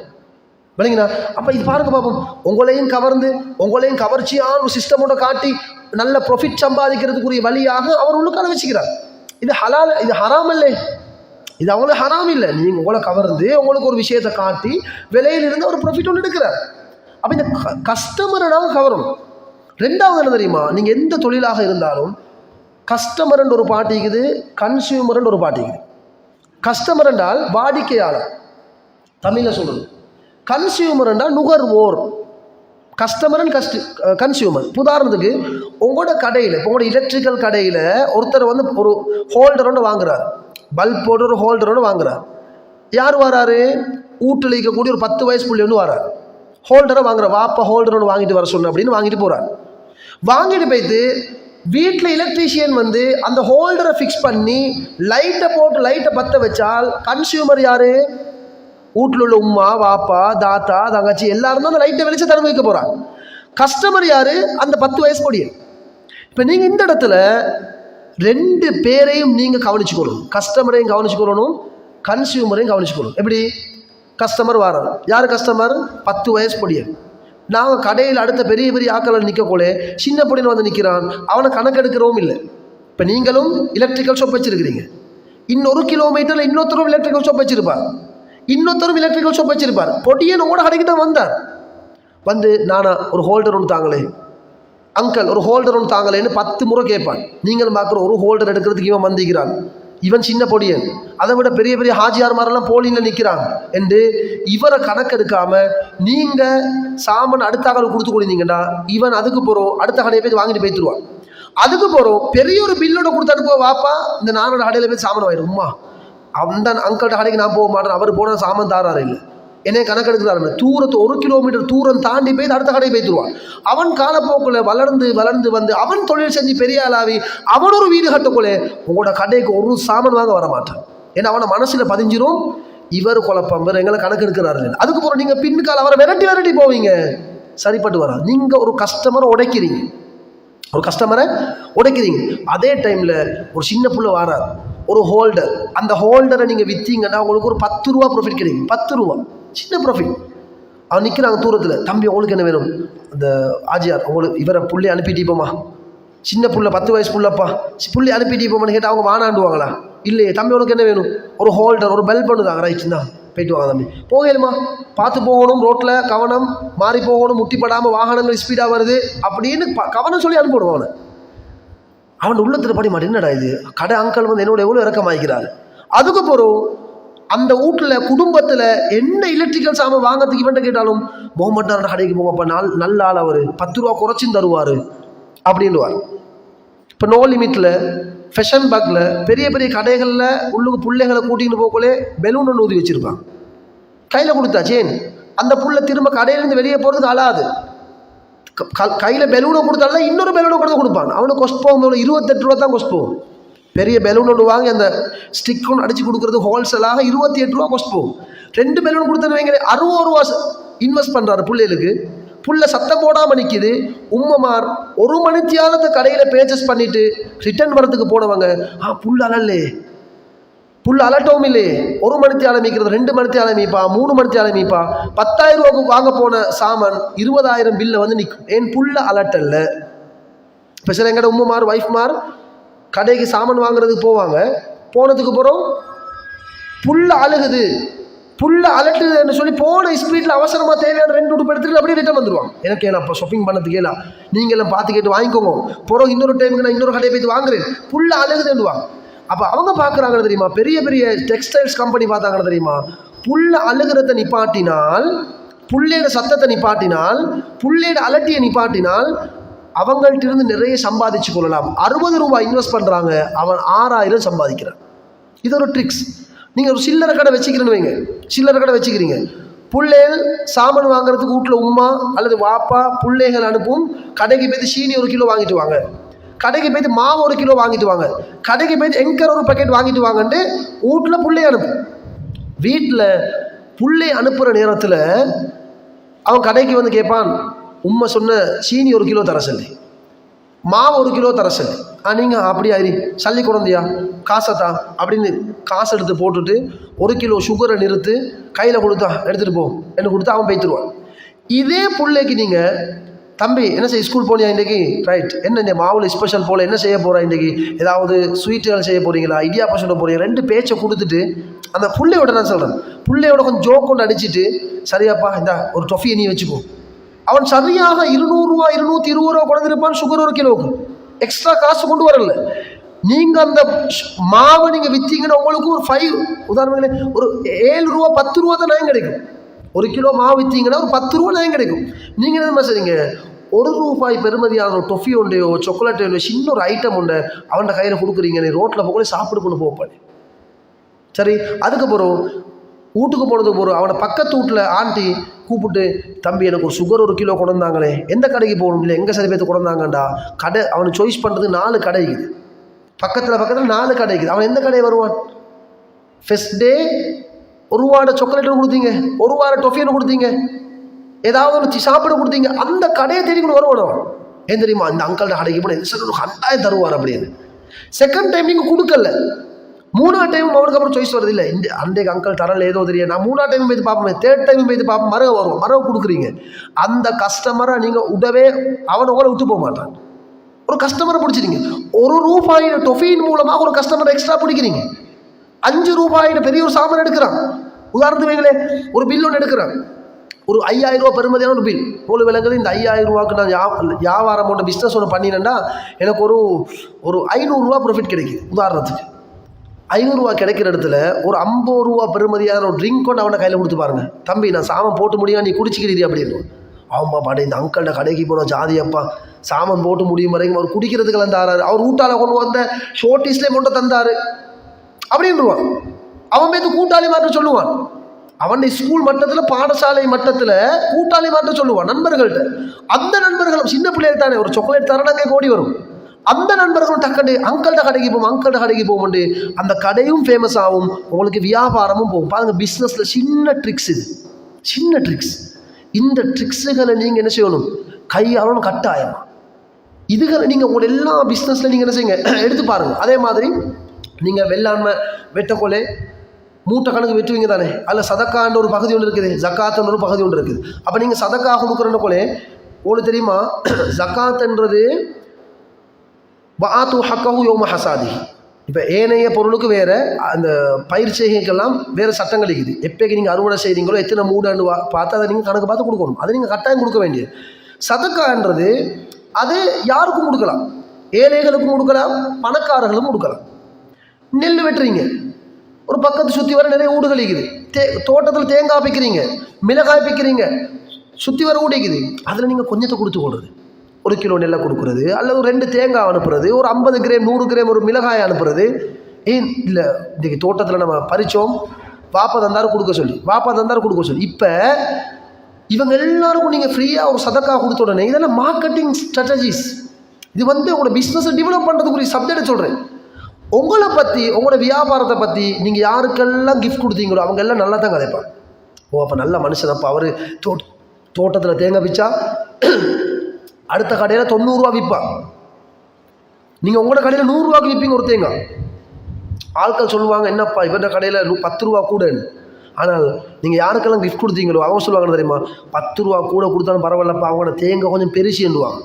விளங்கினா. அப்போ இது பாருங்க பார்ப்போம், உங்களையும் கவர்ந்து உங்களையும் கவர்ச்சியான ஒரு சிஸ்டமோட காட்டி நல்ல ப்ராஃபிட் சம்பாதிக்கிறதுக்குரிய வழியாக அவர் உள்ளுக்கால வச்சுக்கிறார். இது ஹலால், இது ஹராம் இல்லை, இது அவங்களுக்கு ஹராம் இல்லை. நீங்கள் உங்களை கவர்ந்து உங்களுக்கு ஒரு விஷயத்தை காட்டி விலையிலிருந்து ஒரு ப்ராஃபிட் ஒன்று எடுக்கிறார். அப்போ இந்த கஸ்டமரை நாங்கள் கவரணும். 2வது என்ன தெரியுமா, நீங்கள் எந்த தொழிலாக இருந்தாலும் கஸ்டமர்ன்ற ஒரு பாட்டு இருக்குது, கன்சியூமர்ன்ற ஒரு பாட்டு இருக்குது. கஸ்டமர் என்றால் வாடிக்கையாளர், தமிழில் சொல்கிறது. கன்சியூமர் என்றால் நுகர்வோர். Customer and consumer. உதாரணத்துக்கு உங்களோட கடையில், இப்போ உங்களோட எலக்ட்ரிக்கல் கடையில் ஒருத்தர் வந்து ஒரு ஹோல்டர் ஒன்று வாங்குறார், பல்ப் போட்டு ஒரு ஹோல்டர் ஒன்று வாங்குறார். யார் வராரு, வீட்டில் இருக்கக்கூடிய ஒரு 10 வயசு புள்ளி ஒன்று வரார், ஹோல்டரை வாங்குறார். வாப்பா ஹோல்டர் ஒன்று வாங்கிட்டு வர சொன்ன அப்படின்னு வாங்கிட்டு போகிறார். வாங்கிட்டு போய்த்து வீட்டில் எலக்ட்ரீஷியன் வந்து அந்த ஹோல்டரை ஃபிக்ஸ் பண்ணி லைட்டை போட்டு லைட்டை பற்ற வச்சால் கன்சியூமர் யார், வீட்டில் உள்ள உம்மா வாப்பா தாத்தா தங்கச்சி எல்லாரும் தான் அந்த லைட்டை வெளிச்சத்தை அனுபவிக்க போகிறாங்க. கஸ்டமர் யார், அந்த 10 வயசு பொடிய. இப்போ நீங்கள் இந்த இடத்துல 2 பேரையும் நீங்கள் கவனிச்சுக்கணும், கஸ்டமரையும் கவனிச்சுக்கணும், கன்சியூமரையும் கவனிச்சுக்கணும். எப்படி, கஸ்டமர் வரார், யார் கஸ்டமர், 10 வயசு பொடியன். நாங்கள் கடையில் அடுத்த பெரிய பெரிய ஆக்களை நிற்கக்கூட சின்ன பொடியன் வந்து நிற்கிறான், அவனை கணக்கெடுக்கிறவும் இல்லை. இப்போ நீங்களும் எலக்ட்ரிக்கல் ஷாப் வச்சுருக்கிறீங்க, இன்னொரு கிலோமீட்டரில் இன்னொருத்தரும் எலக்ட்ரிக்கல் ஷாப் வச்சுருப்பார், இன்னொருத்தரும் எலக்ட்ரிக்கல் ஷாப் வச்சுருப்பார். பொடியன் உங்களோட கடைக்கு தான் வந்தார். வந்து நானா ஒரு ஹோல்டர் ஒன்று தாங்களே, அங்கிள் ஒரு ஹோல்டர் ஒன்று தாங்களேன்னு 10 முறை கேட்பான். நீங்கள் பார்க்குற ஒரு ஹோல்டர் எடுக்கிறதுக்கு இவன் வந்திக்கிறான், இவன் சின்ன பொடியன், அதை விட பெரிய பெரிய ஹாஜியார் மாதிரிலாம் போலியில் நிற்கிறான் என்று இவரை கணக்கெடுக்காமல் நீங்கள் சாமான் அடுத்த ஆக்கள் கொடுத்து கொடுத்தீங்கன்னா இவன் அதுக்கு போகிறோம் அடுத்த கடையை போய் வாங்கிட்டு போய்த்துருவான். அதுக்கு போகிறோம் பெரிய ஒரு பில்லோட கொடுத்து அனுப்ப வாப்பா இந்த நானோட கடையில் போய் சாமான் வாங்கிடும். உம்மா அந்த அங்கிள்கிட்ட கடைக்கு நான் போக மாட்டேன், அவர் போனால் சாமான் தாராரு இல்லை, என்னைய கணக்கெடுக்கிறாரு, தூரத்தை 1 கிலோமீட்டர் தூரம் தாண்டி போய் அடுத்த கடையை போய்த்துருவான். அவன் காலப்போக்கில் வளர்ந்து வளர்ந்து வந்து அவன் தொழில் செஞ்சு பெரிய ஆளாவி அவன் ஒரு வீடு கட்டக்குள்ளே உங்களோட கடைக்கு ஒரு சாமான் வாங்க வர மாட்டான். ஏன்னா அவனை மனசில் பதிஞ்சிரும், இவர் குழப்பம், வேறு எங்களை கணக்கு எடுக்கிறாரு. அதுக்கு போகிற நீங்கள் பின்னுக்கால் அவரை விரட்டி போவீங்க, சரிப்பட்டு வரா. நீங்கள் ஒரு கஸ்டமரை உடைக்கிறீங்க, அதே டைமில் ஒரு சின்ன புள்ள வாரார், ஒரு ஹோல்டர், அந்த ஹோல்டரை நீங்கள் விற்றீங்கன்னா உங்களுக்கு ஒரு 10 ரூபா ப்ராஃபிட் கிடைக்கும். 10 ரூபா சின்ன ப்ராஃபிட். அவன் நிற்கிறாங்க தூரத்தில், தம்பி உங்களுக்கு என்ன வேணும், அந்த ஆஜியார் உங்களுக்கு இவரை புள்ளி அனுப்பிட்டீப்போமா, சின்ன புள்ள 10 வயசு புள்ளப்பா, புள்ளி அனுப்பிட்டீப்போமான்னு கேட்டால் அவங்க வானாண்டுவாங்களா? இல்லையே, தம்பி உனக்கு என்ன வேணும், ஒரு ஹோல்டர் ஒரு பெல் பண்ணுதாங்க, ரைட் தான் போயிட்டு வாங்க தம்பி. போகலுமா, பார்த்து போகணும், ரோட்டில் கவனம், மாறி போகணும், முட்டிப்படாமல், வாகனங்கள் ஸ்பீடாக வருது அப்படின்னு கவனம் சொல்லி அனுப்பிவிடுவான். அவன் உள்ளத்தில் படி மாட்டேன், என்னடா இது கடை அங்கிள் வந்து என்னோட எவ்வளோ இறக்கமாக்கிறாரு. அதுக்கு போகிறோம் அந்த வீட்டில் குடும்பத்தில் என்ன எலக்ட்ரிக்கல் சாமான் வாங்கிறதுக்கு இவன்ட்ட கேட்டாலும் போக மாட்டார், கடைக்கு போங்கப்பா, நல்ல ஆள் அவர் 10 ரூபா குறைச்சும் தருவார் அப்படின்வார். இப்போ நோ லிமிட்டில் ஃபேஷன் பேக்கில் பெரிய பெரிய கடைகளில் உள்ளுக்கு பிள்ளைகளை கூட்டிகிட்டு போகலே பெலூன் ஒன்று ஊதி வச்சுருப்பான், கையில் கொடுத்தாச்சேன் அந்த புள்ள திரும்ப கடையிலேருந்து வெளியே போகிறதுக்கு அழாது. கையில் பெலூனை கொடுத்தாலும் இன்னொரு பெலூனை கொடுப்பான். அவனுக்கு கொஸ்ட் போகும் 28 ரூபா தான் கொஸ்ட் போகும். பெரிய பெலூன் ஒன்று வாங்கி அந்த ஸ்டிக் ஒன்று அடித்து கொடுக்குறது ஹோல்சேலாக 28 ரூபா கொஸ்ட் போகும். 2 பெலூன் கொடுத்தது வைங்க 60 ரூபா இன்வெஸ்ட் பண்ணுறாரு பிள்ளைகளுக்கு. புள்ள சத்தம் போடாமல் நிற்கிது. உம்மமார் 1 மணித்தியாலத்தை கடையில் பேச்சஸ் பண்ணிவிட்டு ரிட்டர்ன் வரத்துக்கு போனவங்க, புல் அலல்லே, புல் அலட்டவும் இல்லையே, 1 மணித்தியாலம் மீக்கிறது, 2 மணித்தியாலம் மீப்பா, 3 மணித்தியாலம் மீப்பா. 10,000 ரூபாய்க்கு வாங்க போன சாமான் 20,000 பில்லை வந்து நிற்கும். ஏன் புல்ல அலட்டல்ல. இப்போ சில எங்கட உம்மமார் ஒய்ஃப்மார் கடைக்கு சாமான் வாங்குறதுக்கு போவாங்க, போனதுக்கு அப்புறம் புல்ல அழுகுது, புல்ல அலட்டுதுன்னு சொல்லி போன ஸ்பீடில் அவசரமாக தேவையான 2 உடுப்பு எடுத்துட்டு அப்படியே ரிட்டன் வந்துடுவாங்க. எனக்கு ஏன்னா அப்போ ஷாப்பிங் பண்ணதுக்கு ஏலா, நீங்கள் எல்லாம் பார்த்து கேட்டு வாங்கிக்கோங்க, போகிறோம் இன்னொரு டைமுக்கு நான் இன்னொரு கடையை போய்த்து வாங்குறேன், புல்ல அழுகுதுன்னுவாங்க. அப்போ அவங்க பார்க்குறாங்க தெரியுமா, பெரிய பெரிய டெக்ஸ்டைல்ஸ் கம்பெனி பார்த்தாங்க தெரியுமா, புல்ல அழுகிறத நிப்பாட்டினால், புள்ளையோட சத்தத்தை நிப்பாட்டினால், புள்ளையோட அலட்டியை நிப்பாட்டினால் அவங்கள்ட்ட இருந்து நிறைய சம்பாதிச்சு கொள்ளலாம். 60 ரூபாய் இன்வெஸ்ட் பண்ணுறாங்க, அவன் 6,000 சம்பாதிக்கிறான். இது ஒரு ட்ரிக்ஸ். நீங்கள் ஒரு சில்லறை கடை வச்சுக்கிறேன்னு வைங்க, சில்லறை கடை வச்சுக்கிறீங்க, பிள்ளைகள் சாமான் வாங்குறதுக்கு வீட்டில் உம்மா அல்லது வாப்பா பிள்ளைகள் அனுப்பும், கடைக்கு போய்த்து சீனி 1 கிலோ வாங்கிட்டு வாங்க, கடைக்கு போய்த்து மாவு 1 கிலோ வாங்கிட்டு வாங்க, கடைக்கு போய்த்து எங்கர் ஒரு பாக்கெட் வாங்கிட்டு வாங்கன்ட்டு வீட்டில் பிள்ளை அனுப்பும். வீட்டில் பிள்ளை அனுப்புகிற நேரத்தில் அவன் கடைக்கு வந்து கேட்பான், உம்மை சொன்ன சீனி 1 கிலோ தர சொல்லி, மாவு 1 கிலோ தர சொல்லி. நீங்கள் அப்படியா இரு சல்லி குழந்தையா காசைத்தா அப்படின்னு காசு எடுத்து போட்டுட்டு 1 கிலோ சுகரை நிறுத்து கையில் கொடுத்தா எடுத்துகிட்டு போ என்று கொடுத்தா அவன் போய்த்துருவான். இதே பிள்ளைக்கு நீங்கள், தம்பி என்ன செய்ய ஸ்கூல் போனியா இன்றைக்கி, ரைட், என்ன இந்த மாவில் ஸ்பெஷல் போல் என்ன செய்ய போகிறா இன்றைக்கி, ஏதாவது ஸ்வீட்டுகள் செய்ய போகிறீங்களா, இடியாப்பம் சொல்ல போகிறீங்க, 2 பேச்சை கொடுத்துட்டு அந்த பிள்ளையோட நான் சொல்கிறேன், பிள்ளையோட கொஞ்சம் ஜோக் கொண்டு அடிச்சுட்டு, சரியாப்பா இந்த ஒரு டொஃபியை நீ வச்சுக்கோ. அவன் சரியாக 200 ரூபா 220 ரூபா கொண்டிருப்பான், சுகர் 1 கிலோவுக்கு எக்ஸ்ட்ரா காசு கொண்டு வரல. நீங்கள் அந்த மாவை நீங்கள் விற்றீங்கன்னா உங்களுக்கு ஒரு 5 உதாரணங்களே ஒரு 7 ரூபா 10 ரூபா தான் நயம் கிடைக்கும். 1 கிலோ மாவு விற்றீங்கன்னா ஒரு 10 ரூபா நயம் கிடைக்கும். நீங்கள் என்ன செய்றீங்க, 1 ரூபாய் பெருமதியான ஒரு டொஃபி உண்டையோ சாக்லேட் உண்டையோ சின்ன ஒரு ஐட்டம் உண்டை அவன்கிட்ட கையில் கொடுக்குறீங்க, நீ ரோட்டில் போகல சாப்பிடு கொண்டு போப்பானே. சரி, அதுக்கப்புறம் வீட்டுக்கு போனதுக்கு போகிறோம், அவனை பக்கத்து வீட்டில் ஆண்டி கூப்பிட்டு, தம்பி எனக்கு ஒரு சுகர் 1 கிலோ கொண்டு வந்தாங்களே, எந்த கடைக்கு போகணும், இல்லை எங்கே சரி பேர்த்து கொண்டு வந்தாங்கண்டா, கடை அவனை சாய்ஸ் பண்ணுறது 4 கடை இருக்குது, பக்கத்தில் 4 கடை இருக்குது. அவன் எந்த கடையை வருவான், ஃபர்ஸ்ட் டே 1 ரூபாட சாக்லேட் கொடுத்தீங்க, 1 ரூபாட டொஃபின்னு கொடுத்தீங்க, ஏதாவது ஒன்று சாப்பிட கொடுத்தீங்க, அந்த கடையை தேடி கொண்டு வருவான். ஏன் தெரியுமா, இந்த அங்கிள்கிட்ட கடைக்கு போனால் சார் ஒரு 1000 தருவார் அப்படின்னு. செகண்ட் டைம் நீங்கள் கொடுக்கல, 3ஆவது டைம் அவனுக்கு அப்புறம் சாய்ஸ் வருது, இல்லை இந்த அன்றைக்கு அங்கிள் தரல ஏதோ தெரியும், நான் 3ஆவது டைம் போய்த்து பார்ப்பேன், 3rd டைம் போய்த்து பார்ப்பேன், மரவு வரும், மரவு கொடுக்குறீங்க. அந்த கஸ்டமரை நீங்கள் உடவே அவனை கூட விட்டு போக மாட்டான். ஒரு கஸ்டமரை பிடிச்சிருங்க, 1 ரூபாய் டொஃபின் மூலமாக ஒரு கஸ்டமரை எக்ஸ்ட்ரா பிடிக்கிறீங்க. 5 ரூபாய் பெரிய ஒரு சாமான் எடுக்கிறான், உதாரணத்துக்கு வைங்களே ஒரு பில் ஒன்று எடுக்கிறான், ஒரு 5,000 ரூபா பெருமதியான ஒரு பில். உங்களுக்கு விளங்குது, இந்த 5,000 ரூபாய்க்கு நான் வியாபாரம் ஒன்று பிஸ்னஸ் ஒன்று பண்ணினேன்னா எனக்கு ஒரு 500 ரூபா ப்ராஃபிட் கிடைக்குது. உதாரணத்துக்கு 500 ரூபா கிடைக்கிற இடத்துல ஒரு 50 ரூபா பெருமதியான ஒரு ட்ரிங்க் கொண்டு அவனை கையில் கொடுத்து பாருங்க, தம்பி நான் சாமான் போட்டு முடியும் நீ குடிச்சிக்கிறீ அப்படின்னு. அவன்மா பாட்டு இந்த அங்கிள்கிட்ட கடைக்கு போனோம் ஜாதியப்பா, சாமான் போட்டு முடியும் வரைக்கும் அவர் குடிக்கிறதுக்கு தந்தாரு, அவர் வீட்டால் கொண்டு வந்த ஷோர்டீஸ்லேயே கொண்டு தந்தார் அப்படின்வான். அவன் மேத்து கூட்டாளி மாற்ற சொல்லுவான். அவன் ஸ்கூல் மட்டத்தில் பாடசாலை மட்டத்தில் கூட்டாளி மாட்ட சொல்லுவான் நண்பர்கள்ட்ட. அந்த நண்பர்களும் சின்ன பிள்ளைகள் தானே, ஒரு சாக்லேட் தரணங்கே கோடி வரும். அந்த நண்பர்களும் டக்கண்டு அங்கிள்கிட்ட கடைக்கு போகும்போது அந்த கடையும் ஃபேமஸ் ஆகும், உங்களுக்கு வியாபாரமும் போகும். பாருங்க, பிஸ்னஸில் சின்ன ட்ரிக்ஸ், இது சின்ன ட்ரிக்ஸ். இந்த ட்ரிக்ஸுகளை நீங்கள் என்ன செய்யணும், கையாளணும் கட்டாயம். இதுகளை நீங்கள் உங்களோட எல்லா பிஸ்னஸில் நீங்கள் என்ன செய்யுங்க, எடுத்து பாருங்கள். அதே மாதிரி நீங்கள் வெள்ளாண்மை வெட்டக்கொலை மூட்டை கணக்கு வெட்டுவீங்க தானே, அதில் சதக்கான்ற ஒரு பகுதி ஒன்று இருக்குது, ஜக்காத்துன்ற ஒரு பகுதி ஒன்று இருக்குது. அப்போ நீங்கள் சதக்கா கொடுக்குறன்னு கொலே உங்களுக்கு தெரியுமா, ஜக்காத்துன்றது வாத்து ஹக்கஹு யௌம ஹசாதி. இப்போ ஏனைய பொருளுக்கு வேறு, அந்த பயிர் செய்கைக்கெல்லாம் வேறு சட்டங்கள் இருக்குது. எப்போக்கு நீங்கள் அறுவடை செய்கிறீங்களோ எத்தனை மூடன்னு பார்த்து அதை நீங்கள் கணக்கு பார்த்து கொடுக்கணும். அதை நீங்கள் கட்டாயம் கொடுக்க வேண்டியது. சதக்கான்றது அது யாருக்கும் கொடுக்கலாம், ஏழைகளுக்கும் கொடுக்கலாம், பணக்காரர்களும் கொடுக்கலாம். நெல் வெட்டுறீங்க, ஒரு பக்கத்து சுற்றி வர நிறைய ஊடுகள் இருக்குது, தோட்டத்தில் தேங்காய் பிக்கிறீங்க, மிளகாய் பிக்கிறீங்க, சுற்றி வர ஊடிக்குது. அதில் நீங்கள் கொஞ்சத்தை கொடுத்து கொள்வது, 1 கிலோ நெல்லை கொடுக்குறது, அல்லது 2 தேங்காய் அனுப்புறது, ஒரு 50 கிராம் 100 கிராம் ஒரு மிளகாய் அனுப்புறது. ஏன் இல்லை, இன்றைக்கி தோட்டத்தில் நம்ம பறித்தோம், வாப்பா தந்தாரு கொடுக்க சொல்லி. இப்போ இவங்க எல்லாருக்கும் நீங்கள் ஃப்ரீயாக ஒரு சதக்கா கொடுத்த உடனே இதெல்லாம் மார்க்கெட்டிங் ஸ்ட்ராட்டஜிஸ். இது உங்களோட பிஸ்னஸை டெவலப் பண்ணுறதுக்குரிய சப்ஜெக்டை சொல்கிறேன். உங்களை பற்றி, உங்களோட வியாபாரத்தை பற்றி நீங்கள் யாருக்கெல்லாம் கிஃப்ட் கொடுத்தீங்களோ அவங்க எல்லாம் நல்லா தான் கதைப்பாங்க. ஓ, அப்போ நல்ல மனுஷன். அப்போ அவர் தோட்டத்தில் தேங்காய் விற்றா அடுத்த கடையில் 90 ரூபா விற்பான். நீங்கள் உங்களோட கடையில் 100 ரூபாய்க்கு விற்பீங்க ஒரு தேங்காய். ஆட்கள் சொல்லுவாங்க, என்னப்பா இவன் கடையில் 10 ரூபா கூடன்னு. ஆனால் நீங்கள் யாருக்கெல்லாம் கிஃப்ட் கொடுத்தீங்களோ அவங்க சொல்லுவாங்கன்னு தெரியுமா, 10 ரூபா கூட கொடுத்தாலும் பரவாயில்லப்பா, அவங்களோட தேங்காய் கொஞ்சம் பெருசு எண்ணுவாங்க.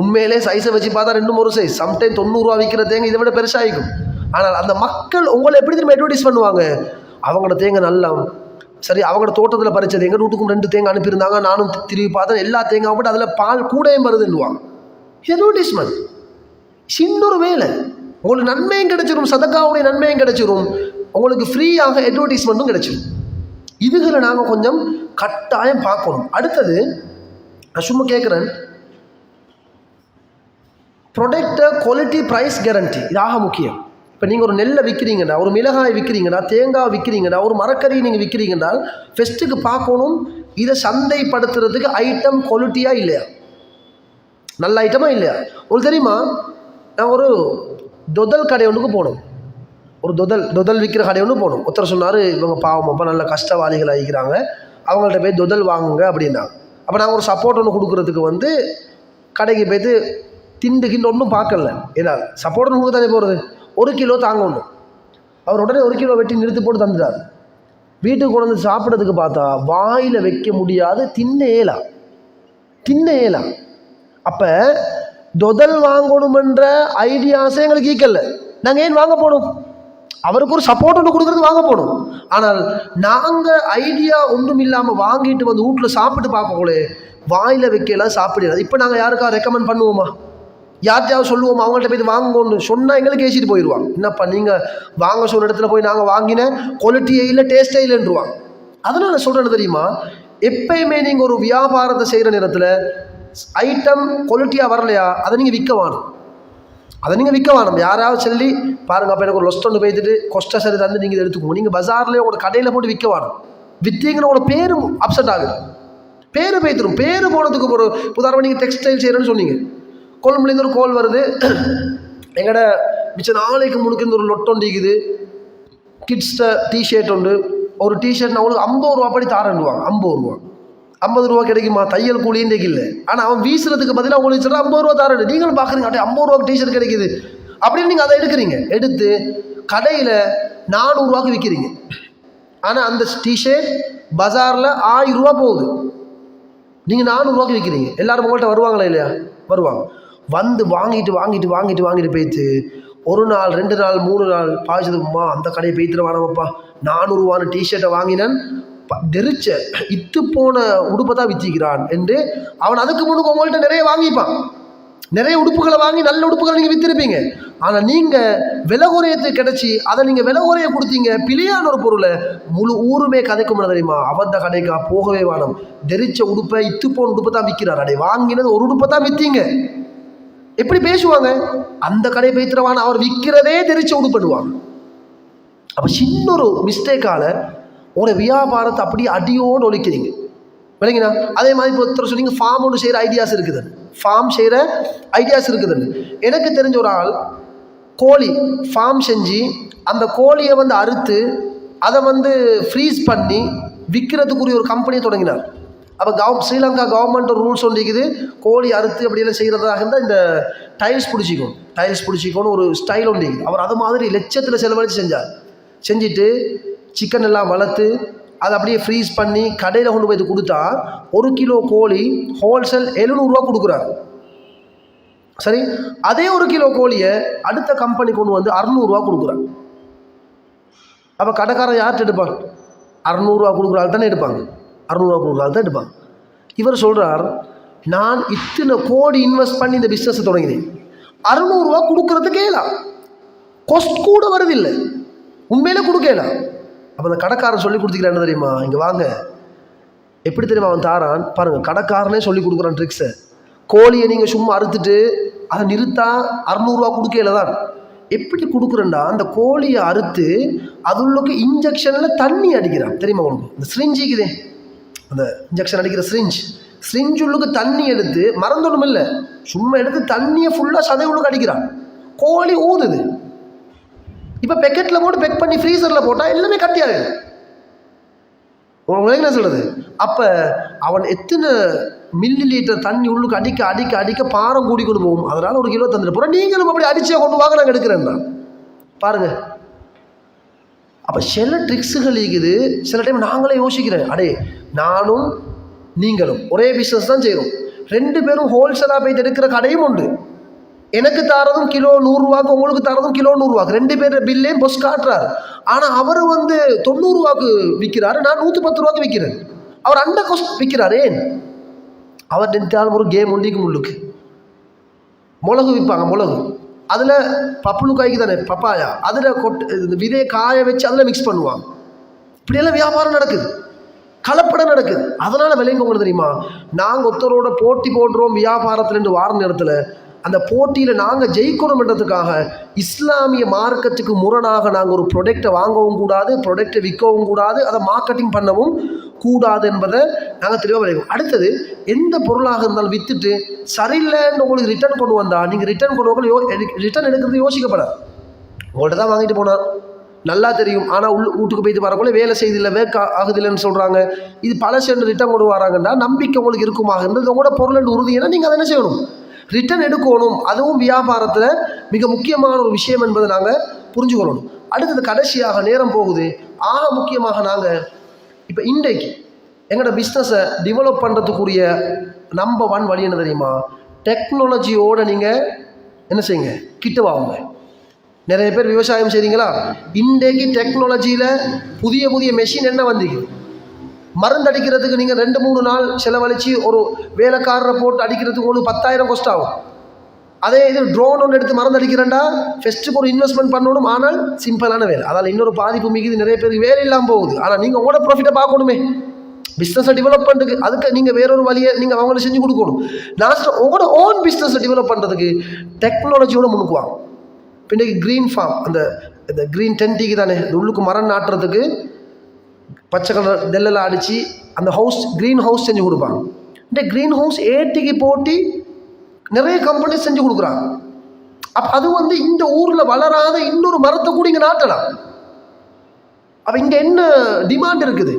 உண்மையிலே சைஸை வச்சு பார்த்தா 2-3 சைஸ், சம்டைம் 90 ரூபா விற்கிற தேங்காய் இதை விட பெருசாகிக்கும். ஆனால் அந்த மக்கள் உங்களை எப்படி திரும்ப அட்வர்டைஸ் பண்ணுவாங்க, அவங்களோட தேங்காய் நல்லா சரி, அவங்களோட தோட்டத்தில் பறிச்சது, எங்கள் வீட்டுக்கும் 2 தேங்காய் அனுப்பியிருந்தாங்க, நானும் திரும்பி பார்த்தேன், எல்லா தேங்காய் போட்டு அதில் பால் கூடையும் வருதுன்னுவாங்க. அட்வர்டைஸ்மெண்ட் சின்னொரு வேலை, உங்களுக்கு நன்மையும் கிடைச்சிடும், சதக்காவுடைய நன்மையும் கிடைச்சிடும், உங்களுக்கு ஃப்ரீயாக அட்வர்டைஸ்மெண்ட்டும் கிடைச்சிடும். இதுகளை நாங்கள் கொஞ்சம் கட்டாயம் பார்க்கணும். அடுத்தது நான் சும்மா கேட்குறேன், ப்ரொடக்ட் குவாலிட்டி ப்ரைஸ் கேரண்டி, இதாக முக்கியம். இப்போ நீங்கள் ஒரு நெல்லை விற்கிறீங்கன்னா, ஒரு மிளகாய் விற்கிறீங்கன்னா, தேங்காய் விற்கிறீங்கன்னா, ஒரு மரக்கறி நீங்கள் விற்கிறீங்கன்னா, ஃபெஸ்ட்டுக்கு பார்க்கணும் இதை சந்தைப்படுத்துறதுக்கு ஐட்டம் குவாலிட்டியாக இல்லையா, நல்ல ஐட்டமாக இல்லையா. உங்களுக்கு தெரியுமா, நான் ஒரு தொதல் கடை ஒன்றுக்கு போனோம், ஒரு தொதல் விற்கிற கடை ஒன்று போனோம். ஒருத்தர் சொன்னார், இவங்க பாவமாப்பா நல்ல கஷ்டவாளிகள் ஆகிக்கிறாங்க, அவங்கள்ட்ட போய் தொதல் வாங்குங்க அப்படின்னாங்க. அப்போ நாங்கள் ஒரு சப்போர்ட் ஒன்று கொடுக்குறதுக்கு கடைக்கு போய்த்து திண்டுகின்ற ஒன்றும் பார்க்கல, ஏன்னா சப்போர்ட் ஒன்று கொடுக்க தானே போகிறது, 1 கிலோ தாங்க ஒன்று. அவர் உடனே 1 கிலோ வெட்டி நிறுத்தி போட்டு தந்துட்டார். வீட்டுக்கு கொண்டு வந்து சாப்பிட்றதுக்கு பார்த்தா வாயில் வைக்க முடியாது, தின்ன ஏலா. அப்போ தொதல் வாங்கணுமென்ற ஐடியாஸே எங்களுக்கு ஈக்கல்ல. நாங்கள் ஏன் வாங்க போகணும், அவருக்கு ஒரு சப்போர்ட் ஒன்று கொடுக்குறது வாங்க போகணும். ஆனால் நாங்கள் ஐடியா ஒன்றும் இல்லாமல் வாங்கிட்டு வந்து வீட்டில் சாப்பிட்டு பார்க்கக்கூட வாயில் வைக்கலாம், சாப்பிடலாம். இப்போ நாங்கள் யாருக்கா ரெக்கமெண்ட் பண்ணுவோமா, யார்கிட்டையாவது சொல்லுவோம் அவங்கள்ட்ட போய் வாங்கணும்னு சொன்னால் எங்களுக்கு ஏசிட்டு போயிடுவாங்க. என்னப்பா நீங்கள் வாங்க சொன்ன இடத்துல போய் நாங்கள் வாங்கின குவாலிட்டியே இல்லை, டேஸ்ட்டே இல்லைன்றுவாங்க. அதனால் சொல்கிறது தெரியுமா, எப்பயுமே நீங்கள் ஒரு வியாபாரத்தை செய்கிற நேரத்தில் ஐட்டம் குவாலிட்டியாக வரலையா அதை நீங்கள் விற்க வேணும். யாராவது சொல்லி பாருங்க, அப்போ எனக்கு ஒரு லொஸ்ட் ஒன்று போய்த்துட்டு கொஸ்டா சரி தந்து நீங்கள் இதை எடுத்துக்கோங்க. நீங்கள் பஜாரில் உங்களோட கடையில் போட்டு விற்க வேணும். விற்றீங்கன்னா உங்களோட பேரும் அப்செட் ஆகுது, பேர் போய்த்துரும். பேர் போனதுக்கு ஒரு உதாரணம், நீங்கள் டெக்ஸ்டைல் செய்கிறேன்னு சொன்னீங்க, கொழும்புலேருந்து ஒரு கோல் வருது, எங்கட மிச்ச நாளைக்கு முழுக்க இந்த ஒரு லொட்டொண்டிக்குது, கிட்ஸ்ட டிஷர்ட் உண்டு, ஒரு டிஷர்ட் நான் உங்களுக்கு 50 ரூபா படி தாரண்டுவாங்க. 50 ரூபா கிடைக்குமா, தையல் கூலியும் இல்லை. ஆனால் அவன் வீசுறதுக்கு பதிலாக உங்களுக்கு சொல்ல 50 ரூபா தாரண்டு. நீங்களும் பார்க்குறீங்க, அப்படியே 50 ரூபாய்க்கு டிஷர்ட் கிடைக்குது அப்படின்னு நீங்கள் அதை எடுத்து கடையில் 400 ரூபாய்க்கு விற்கிறீங்க. ஆனால் அந்த டிஷர்ட் பஜாரில் 1000 ரூபா போகுது, நீங்கள் 400 ரூபாய்க்கு விற்கிறீங்க. எல்லோரும் உங்கள்கிட்ட வருவாங்களா இல்லையா, வருவாங்க. வந்து வாங்கிட்டு போய்த்து 1 நாள் 2 நாள் 3 நாள் பாய்ச்சதுமா அந்த கடையை போய்த்துட்டு வானப்பா 400 ரூபான்னு டிஷர்ட்டை வாங்கினான், தெரிச்ச இத்து போன உடுப்பை தான் விற்றிக்கிறான் என்று அவன் அதுக்கு முன்னுக்கு உங்கள்கிட்ட நிறைய வாங்கிப்பான். நிறைய உடுப்புகளை வாங்கி நல்ல உடுப்புகளை நீங்கள் விற்றுருப்பீங்க. ஆனால் நீங்கள் விலை குறையத்துக்கு கிடச்சி அதை நீங்கள் விலை குறைய கொடுத்தீங்க, பிழையான ஒரு பொருளை முழு ஊருமே கதைக்கும் தெரியுமா, அவந்த கடைக்கா போகவே வேணும். தெரிச்ச உடுப்பை இத்து போன உடுப்பை தான் விற்கிறார், அடே வாங்கினது ஒரு உடுப்பை தான் விற்றீங்க. எப்படி பேசுவாங்க, அந்த கடை பேத்துறவான அவர் விற்கிறதே தெரிச்ச உடுப்படுவாங்க. அப்போ சின்ன ஒரு மிஸ்டேக்கால் ஒரு வியாபாரத்தை அப்படியே அடியோடு ஒழிக்கிறீங்க. விளங்கினா? அதே மாதிரி இப்போ ஒருத்தர் சொன்னீங்க ஃபார்ம் ஒன்று செய்கிற ஐடியாஸ் இருக்குது, ஃபார்ம் செய்கிற ஐடியாஸ் இருக்குதுன்னு. எனக்கு தெரிஞ்ச ஒரு ஆள் கோழி ஃபார்ம் செஞ்சு அந்த கோழியை வந்து அறுத்து அதை வந்து ஃப்ரீஸ் பண்ணி விற்கிறதுக்குரிய ஒரு கம்பெனியை தொடங்கினார். அப்போ ஸ்ரீலங்கா கவர்மெண்ட் ஒரு ரூல்ஸ் ஒன்றிக்குது, கோழி அறுத்து அப்படியெல்லாம் செய்கிறதாக இருந்தால் இந்த டைல்ஸ் பிடிச்சிக்கணும் ஒரு ஸ்டைல் ஒன்றிக்குது. அவர் அது மாதிரி லட்சத்தில் செலவழித்து செஞ்சார். செஞ்சுட்டு சிக்கன் எல்லாம் வளர்த்து அதை அப்படியே ஃப்ரீஸ் பண்ணி கடையில் கொண்டு போய் கொடுத்தா 1 கிலோ கோழி ஹோல்சேல் 700 ரூபா கொடுக்குறாரு. சரி, அதே 1 கிலோ கோழியை அடுத்த கம்பெனி கொண்டு வந்து 600 ரூபா கொடுக்குறாங்க. அப்போ கடைக்காரன் யார்கிட்ட எடுப்பாங்க? 600 ரூபா கொடுக்குறாள் தானே எடுப்பாங்க, 600 ரூபா கொடுக்குறாள் தான் எடுப்பாங்க. இவர் சொல்கிறார், நான் இத்தனை கோடி இன்வெஸ்ட் பண்ணி இந்த பிஸ்னஸை தொடங்கினேன், 600 ரூபா கொடுக்கறதுக்கு கேலாம், கொஸ்ட் கூட வருதில்லை, உண்மையிலே கொடுக்கலாம். அப்போ அந்த கடைக்காரன் சொல்லி கொடுத்துக்கிறான்னு தெரியுமா? இங்கே வாங்க, எப்படி தெரியுமா அவன் தாரான் பாருங்கள், கடைக்காரனே சொல்லி கொடுக்குறான் ட்ரிக்ஸை. கோழியை நீங்கள் சும்மா அறுத்துட்டு அதை நிறுத்தா 600 ரூபா கொடுக்கல தான். எப்படி கொடுக்குறேன்டா, அந்த கோழியை அறுத்து அதுள்ளுக்கு இன்ஜெக்ஷனில் தண்ணி அடிக்கிறான் தெரியுமா உங்களுக்கு? இந்த சிரிஞ்சிக்குதே, அந்த இன்ஜெக்ஷன் அடிக்கிற சிரிஞ்ச் உள்ளுக்கு தண்ணி எடுத்து, மறந்தொன்னும் இல்லை, சும்மா எடுத்து தண்ணியை ஃபுல்லாக சதை உள்ளுக்கு அடிக்கிறான், கோழி ஊதுது. இப்போ பேக்கெட்டில் போட்டு பேக் பண்ணி ஃப்ரீசரில் போட்டால் எல்லாமே கட்டியாகும். உங்களுக்கு என்ன சொல்கிறது? அப்போ அவன் எத்தனை மில்லி லிட்டர் தண்ணி உள்ளுக்கு அடிக்க அடிக்க அடிக்க பாரம் கூடி கொண்டு போகும். அதனால் 1 கிலோ தந்துட்டு போகிறோம், நீங்களும் அப்படி அடிச்சே கொண்டு வாங்க, நாங்கள் எடுக்கிறேன்னா பாருங்கள். அப்போ சில ட்ரிக்ஸுகள் இருக்குது. சில டைம் நாங்களே யோசிக்கிறேன், அடே நானும் நீங்களும் ஒரே பிஸ்னஸ் தான் செய்கிறோம், 2 பேரும் ஹோல்சேலாக போய் எடுக்கிற கடையும் உண்டு. எனக்கு தாரதும் கிலோ 100 ரூபாய்க்கு, உங்களுக்கு தாரதும் கிலோ 100 ரூபாய்க்கு, 2 பேர் பில்லையும் பொஸ் காட்டுறாரு. ஆனால் அவர் வந்து 90 ரூபாய்க்கு விற்கிறாரு, நான் 110 ரூபாய்க்கு விற்கிறேன். அவர் அந்த கொஸ்ட் விற்கிறார். ஏன்? அவர் நினைத்தாலும் ஒரு கேம் ஒன்றிக்கு முள்ளுக்கு மிளகு விற்பாங்க, மிளகு அதில் பப்புளு காய்க்கு தானே பப்பாயா, அதில் இந்த விதையை காய வச்சு அதில் மிக்ஸ் பண்ணுவாங்க. இப்படியெல்லாம் வியாபாரம் நடக்குது, கலப்படம் நடக்குது. அதனால் விலைங்க உங்களுக்கு தெரியுமா? நாங்கள் ஒருத்தரோட போட்டி போடுறோம் வியாபாரத்தில் வார நேரத்தில், அந்த போட்டியில் நாங்கள் ஜெயிக்கணும்ன்றதுக்காக இஸ்லாமிய மார்க்கத்துக்கு முரணாக நாங்கள் ஒரு ப்ரொடக்டை வாங்கவும் கூடாது, ப்ரொடக்டை விற்கவும் கூடாது, அதை மார்க்கெட்டிங் பண்ணவும் கூடாது என்பதை நாங்கள் தெளிவாக விளைவோம். அடுத்தது, எந்த பொருளாக இருந்தாலும் விற்றுட்டு சரியில்லைன்னு உங்களுக்கு ரிட்டர்ன் கொண்டு வந்தால், நீங்கள் ரிட்டர்ன் கொண்டு ரிட்டர்ன் எடுக்கிறது யோசிக்கப்படாது. உங்கள்கிட்ட தான் வாங்கிட்டு போனார், நல்லா தெரியும், ஆனால் வீட்டுக்கு போயிட்டு வரக்குள்ள வேலை செய்தில்லை, வேக் ஆகுதில்லைன்னு சொல்கிறாங்க, இது பல சென்று ரிட்டர்ன் கொண்டு வராங்கன்னா நம்பிக்கை உங்களுக்கு இருக்குமாகிறது உங்களோட பொருள் உறுதினா நீங்கள் அதை என்ன செய்யணும்? ரிட்டர்ன் எடுக்கணும். அதுவும் வியாபாரத்தில் மிக முக்கியமான ஒரு விஷயம் என்பதை நாங்கள் புரிஞ்சுக்கணும். அடுத்தது கடைசியாக நேரம் போகுது, ஆக முக்கியமாக நாங்கள் இப்போ இன்றைக்கு எங்களோட பிஸ்னஸை டெவலப் பண்ணுறதுக்குரிய நம்பர் 1 வழி என்ன தெரியுமா? டெக்னாலஜியோடு நீங்கள் என்ன செய்யுங்க, கிட்ட வாங்க. நிறைய பேர் விவசாயம் செய்கிறீங்களா? இன்றைக்கு டெக்னாலஜியில் புதிய புதிய மெஷின் என்ன வந்திருக்கு, மருந்து அடிக்கிறதுக்கு நீங்கள் 2-3 நாள் செலவழித்து ஒரு வேலைக்காரரை போட்டு அடிக்கிறதுக்கு ஒரு 10,000 கொஸ்ட் ஆகும். அதே இது ட்ரோன் ஒன்று எடுத்து மருந்து அடிக்கிறேன்டா ஃபஸ்ட்டுக்கு ஒரு இன்வெஸ்ட்மெண்ட் பண்ணணும், ஆனால் சிம்பிளான வேலை. அதால் இன்னொரு பாதிப்பு மிகுது, நிறைய பேருக்கு வேலை இல்லாமல் போகுது. ஆனால் நீங்கள் உங்களோட ப்ராஃபிட்டை பார்க்கணுமே, பிஸ்னஸை டெவலப் பண்ணுறதுக்கு, அதுக்கு நீங்கள் வேறொரு வழியை நீங்கள் அவங்களுக்கு செஞ்சு கொடுக்கணும். லாஸ்ட் உங்களோட ஓன் பிஸ்னஸை டெவலப் பண்ணுறதுக்கு டெக்னாலஜியோட முன்னுக்குவாங்க. இப்போ இன்றைக்கி க்ரீன் ஃபார்ம், அந்த க்ரீன் டென்ட்டிக்கு தானே, இந்த உள்ளுக்கு மரம் நாட்டுறதுக்கு பச்சை கலர் நெல்லெல்லாம் அடித்து அந்த ஹவுஸ் க்ரீன் ஹவுஸ் செஞ்சு கொடுப்பாங்க. இந்த க்ரீன் ஹவுஸ் ஏட்டிக்கு போட்டி நிறைய கம்பெனி செஞ்சு கொடுக்குறாங்க. அப்போ அது வந்து இந்த ஊரில் வளராத இன்னொரு மரத்தை கூட இங்கே நாட்டலாம். அப்போ இங்கே என்ன டிமாண்ட் இருக்குது,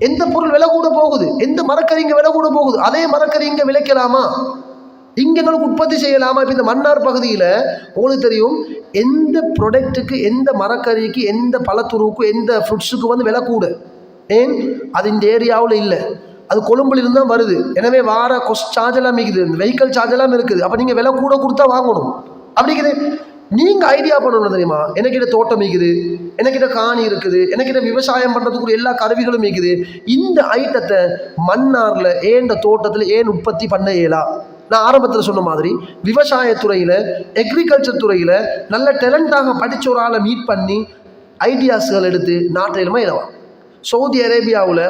எந்த பொருள் விலை கூட போகுது, எந்த மரக்கறி இங்கே விலை கூட போகுது, அதே மரக்கறி இங்கே விளைக்கலாமா, இங்கே எங்களுக்கு உற்பத்தி செய்யலாமா? இப்போ இந்த மன்னார் பகுதியில் உங்களுக்கு தெரியும், எந்த ப்ராடக்ட்டுக்கு, எந்த மரக்கறிக்கு, எந்த பழத்துருவுக்கு, எந்த ஃப்ரூட்ஸுக்கு வந்து விலை கூட. ஏன்? அது இந்த ஏரியாவில் இல்லை, அது கொழும்புலேருந்து தான் வருது. எனவே வார சார்ஜ் எல்லாம் இருக்குது, இந்த வெஹிக்கல் சார்ஜ் எல்லாம் இருக்குது. அப்போ நீங்கள் விலை கூட கொடுத்தா வாங்கணும். அப்படிங்குது. நீங்கள் ஐடியா பண்ணணும் தெரியுமா? எனக்கிட்ட தோட்டம் இருக்குது, எனக்கிட்ட காணி இருக்குது, எனக்கிட்ட விவசாயம் பண்ணுறதுக்குரிய எல்லா கருவிகளும் இருக்குது. இந்த ஐட்டத்தை மன்னாரில் ஏன் தோட்டத்தில் ஏன் உற்பத்தி பண்ண இயலா? நான் ஆரம்பத்தில் சொன்ன மாதிரி விவசாயத்துறையில், எக்ரிகல்ச்சர் துறையில் நல்ல டேலண்டாக படித்த ஒரு ஆளை மீட் பண்ணி ஐடியாஸ்கள் எடுத்து நாட்டிலுமா இலவா. சவுதி அரேபியாவில்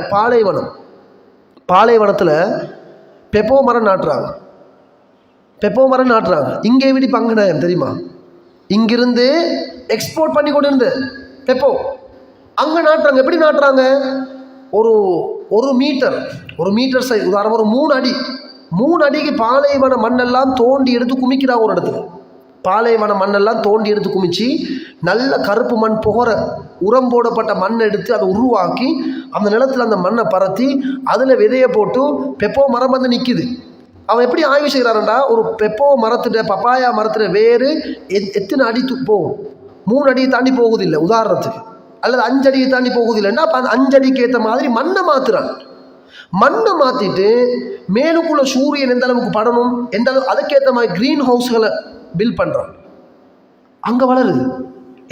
பாலைவனத்தில் பெப்போ மரம் நாட்டுறாங்க. இங்கே எப்படி பங்குனாயம் தெரியுமா? இங்கிருந்து எக்ஸ்போர்ட் பண்ணி கொண்டு இருந்து பெப்போ அங்கே நாட்டுறாங்க. எப்படி நாட்டுறாங்க? ஒரு ஒரு மீட்டர் சைஸ் உதாரணம் ஒரு 3 அடிக்கு பாலைவன மண்ணெல்லாம் தோண்டி எடுத்து குமிக்கிறாங்க ஒரு இடத்துல. பாலைவன மண்ணெல்லாம் தோண்டி எடுத்து குமிச்சு நல்ல கருப்பு மண் புகர உரம் போடப்பட்ட மண்ணை எடுத்து அதை உருவாக்கி அந்த நிலத்தில் அந்த மண்ணை பரத்தி அதில் விதையை போட்டு பெப்போ மரம் வந்து நிற்கிது. அவன் எப்படி ஆய்வு செய்கிறான்டா, ஒரு பெப்போ மரத்துட பப்பாயா மரத்துட வேறு எத்தனை அடி போகும்? 3 அடியை தாண்டி போகுதில்லை உதாரணத்துக்கு, அல்லது 5 அடியை தாண்டி போகுதில்லைன்னா அப்போ அந்த 5 அடிக்கு ஏற்ற மாதிரி மண்ணை மாற்றுறான். மண்ணை மாற்றிட்டு மேலுக்குள்ள சூரியன் எந்த அளவுக்கு படணும் எந்த அளவு அதுக்கேற்ற மாதிரி க்ரீன் ஹவுஸ்களை பில்ட் பண்ணுறான். அங்கே வளருது,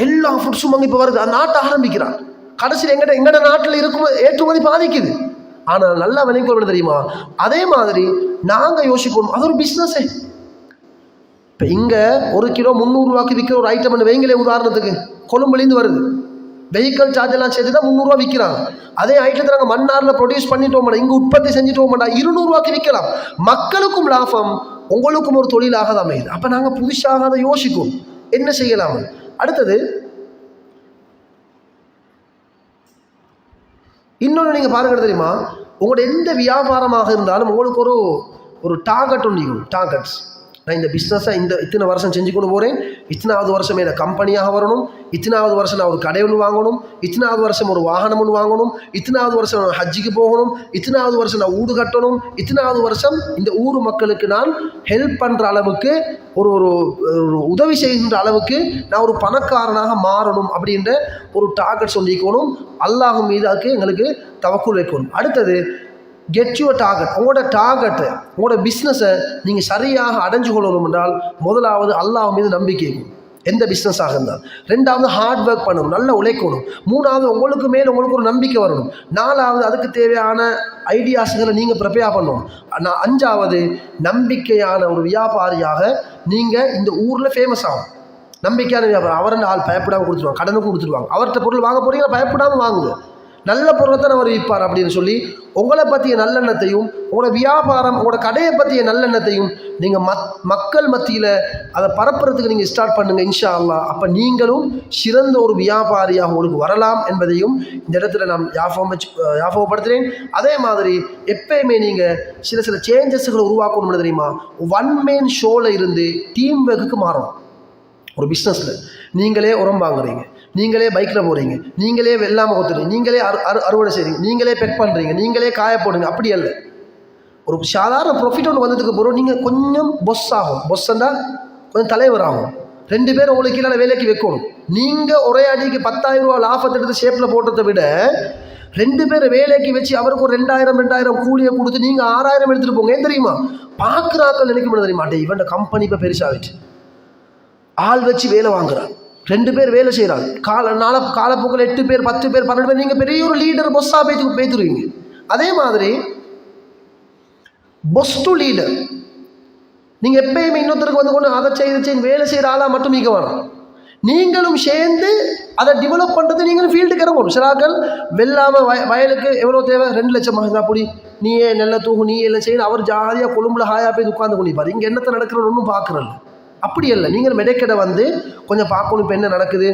எல்லா ஃபுட்ஸும் அங்கே இப்போ வருது. அந்த நாட்டை ஆரம்பிக்கிறான். கடைசியில் எங்கட நாட்டில் இருக்கும் ஏற்றுமதி பாதிக்குது. ஆனால் நல்லா விளைக்கொள்ள தெரியுமா, அதே மாதிரி நாங்கள் யோசிக்கணும், அது ஒரு பிஸ்னஸே. இப்போ இங்கே 1 கிலோ 300 ரூபாய்க்கு விற்கிற ஒரு ஐட்டம் வைங்களே, உதாரணத்துக்கு கொழும்புலேருந்து வருது, வெஹிக்கல் சார்ஜ் எல்லாம் சேர்த்து தான் 300 ரூபா விற்கிறாங்க. அதே ஐட்டத்தை நாங்கள் மன்னாரில் ப்ரொடியூஸ் பண்ணிட்டோம், இங்கே உற்பத்தி செஞ்சுட்டோம், 200 ரூபாய்க்கு விற்கலாம். மக்களுக்கும் லாபம், உங்களுக்கும் ஒரு தொழிலாக தான் அமையுது. அப்போ நாங்கள் புதுசாக அதை யோசிக்கும் என்ன செய்யலாம். அடுத்தது இன்னொன்று நீங்கள் பாருங்க தெரியுமா, உங்களோட எந்த வியாபாரமாக இருந்தாலும் உங்களுக்கு ஒரு டார்கெட் ஒன்று. டார்கெட்ஸ், நான் இந்த பிஸ்னஸை இத்தனை வருஷம் செஞ்சு கொண்டு போகிறேன், இத்தனாவது வருஷம் என்ன கம்பெனியாக வரணும், இத்தனாவது வருஷம் நான் ஒரு கடை ஒன்று வாங்கணும், இத்தனாவது வருஷம் ஒரு வாகனம் ஒன்று வாங்கணும், இத்தனாவது வருஷம் நான் ஹஜ்ஜிக்கு போகணும், இத்தனாவது வருஷம் நான் வீடு கட்டணும், இத்தனாவது வருஷம் இந்த ஊர் மக்களுக்கு நான் ஹெல்ப் பண்ணுற அளவுக்கு ஒரு உதவி செய்கின்ற அளவுக்கு நான் ஒரு பணக்காரனாக மாறணும் அப்படின்ற ஒரு டார்கெட் சொல்லிக்கணும். அல்லாஹ் மீது அதுக்கு எங்களுக்கு தவக்குல் வைக்கணும். அடுத்தது கெட் யுவர் டார்கெட். உங்களோட டார்கெட்டை, உங்களோட பிஸ்னஸை நீங்கள் சரியாக அடைஞ்சு கொள்ளணும் என்றால் முதலாவது அல்லாஹ் மீது நம்பிக்கை, எந்த பிஸ்னஸாக இருந்தால். 2வது ஹார்ட் ஒர்க் பண்ணணும், நல்லா உழைக்கணும். 3வது உங்களுக்கு மேலே உங்களுக்கு ஒரு நம்பிக்கை வரணும். 4வது அதுக்கு தேவையான ஐடியாஸுகளை நீங்கள் ப்ரிப்பேர் பண்ணணும். 5வது நம்பிக்கையான ஒரு வியாபாரியாக நீங்கள் இந்த ஊரில் ஃபேமஸ் ஆகும். நம்பிக்கையான வியாபாரம், அவரை ஆள் பயப்படாமல் கொடுத்துருவாங்க, கடனுக்கும் கொடுத்துருவாங்க. அவர்கிட்ட பொருள் வாங்க போகிறீங்கன்னா பயப்படாமல் வாங்குங்க, நல்ல பொருளை தான் அவர் விற்பார் அப்படின்னு சொல்லி உங்களை பற்றிய நல்லெண்ணத்தையும் உங்களோட வியாபாரம் உங்களோட கடையை பற்றிய நல்லெண்ணத்தையும் நீங்கள் மக்கள் மத்தியில் அதை பரப்புறதுக்கு நீங்கள் ஸ்டார்ட் பண்ணுங்கள் இன்ஷா அல்லாஹ். அப்போ சிறந்த ஒரு வியாபாரியாக உங்களுக்கு வரலாம் என்பதையும் இந்த இடத்துல நான் ஞாபகப்படுத்துகிறேன். அதே மாதிரி எப்பயுமே நீங்கள் சில சேஞ்சஸ்களை உருவாக்கணும்னு தெரியுமா, 1 மேன் ஷோவில் இருந்து டீம் ஒர்க்குக்கு மாறணும். ஒரு பிஸ்னஸில் நீங்களே உரம் வாங்குறீங்க, நீங்களே பைக்கில் போகிறீங்க, நீங்களே வெள்ளாமல் கொத்துறீங்க, நீங்களே அறுவடை செய்கிறீங்க, நீங்களே பெக் பண்ணுறீங்க, நீங்களே காய போடுங்க, அப்படி அல்ல. ஒரு சாதாரண ப்ராஃபிட் ஒன்று வந்ததுக்கு போகிறோம், நீங்கள் கொஞ்சம் பொஸ் ஆகும், பொஸ்ஸண்டா கொஞ்சம் தலைவர் ஆகும். 2 பேர் உங்களுக்கு கீழே வேலைக்கு வைக்கணும். நீங்கள் ஒரே அடிக்கு 10,000 ரூபா லாபத்தை எடுத்து ஷேப்பில் போட்டதை விட 2 பேர் வேலைக்கு வச்சு அவருக்கு ஒரு 2000 கூலியை கொடுத்து நீங்கள் 6000 எடுத்துகிட்டு போங்க. ஏன் தெரியுமா, பார்க்குறாக்கள் நினைக்க முடியாது தெரியுமா, இவன் கம்பெனி இப்போ பெருசாகிடுச்சு, ஆள் வச்சு வேலை வாங்குறான், 2 பேர் வேலை செய்கிறாங்க, காலப்போக்கில் 8 பேர் 10 பேர் 12 பேர், நீங்கள் பெரிய ஒரு லீடர் பொஸ்ஸாக பேத்துருவீங்க. அதே மாதிரி பொஸ் டு லீடர், நீங்கள் எப்பயுமே இன்னொருத்தருக்கு வந்து கொண்டு அதை செய்து வேலை செய்கிற ஆளாக மட்டும் நீங்க வேணும், நீங்களும் சேர்ந்து அதை டெவலப் பண்ணுறது. நீங்களும் ஃபீல்டுக்கு இறங்கணும். சிலாக்கள் வெள்ளாமல் வயலுக்கு எவ்வளோ தேவை, 2 லட்சம் இருந்தால் அப்படி நீயே நல்ல தூங்கு, நீ எல்லாம் செய்யணும். அவர் ஜாலியாக கொழும்புல ஹாயாக போய் உட்காந்து கொண்டிருப்பார். இங்கே என்னத்தை நடக்கிறன்னு ஒன்றும் பார்க்குறல்ல, அப்படி இல்லை. நீங்கள் மெடைக்கடை வந்து கொஞ்சம் பார்க்கணும், இப்போ என்ன நடக்குது,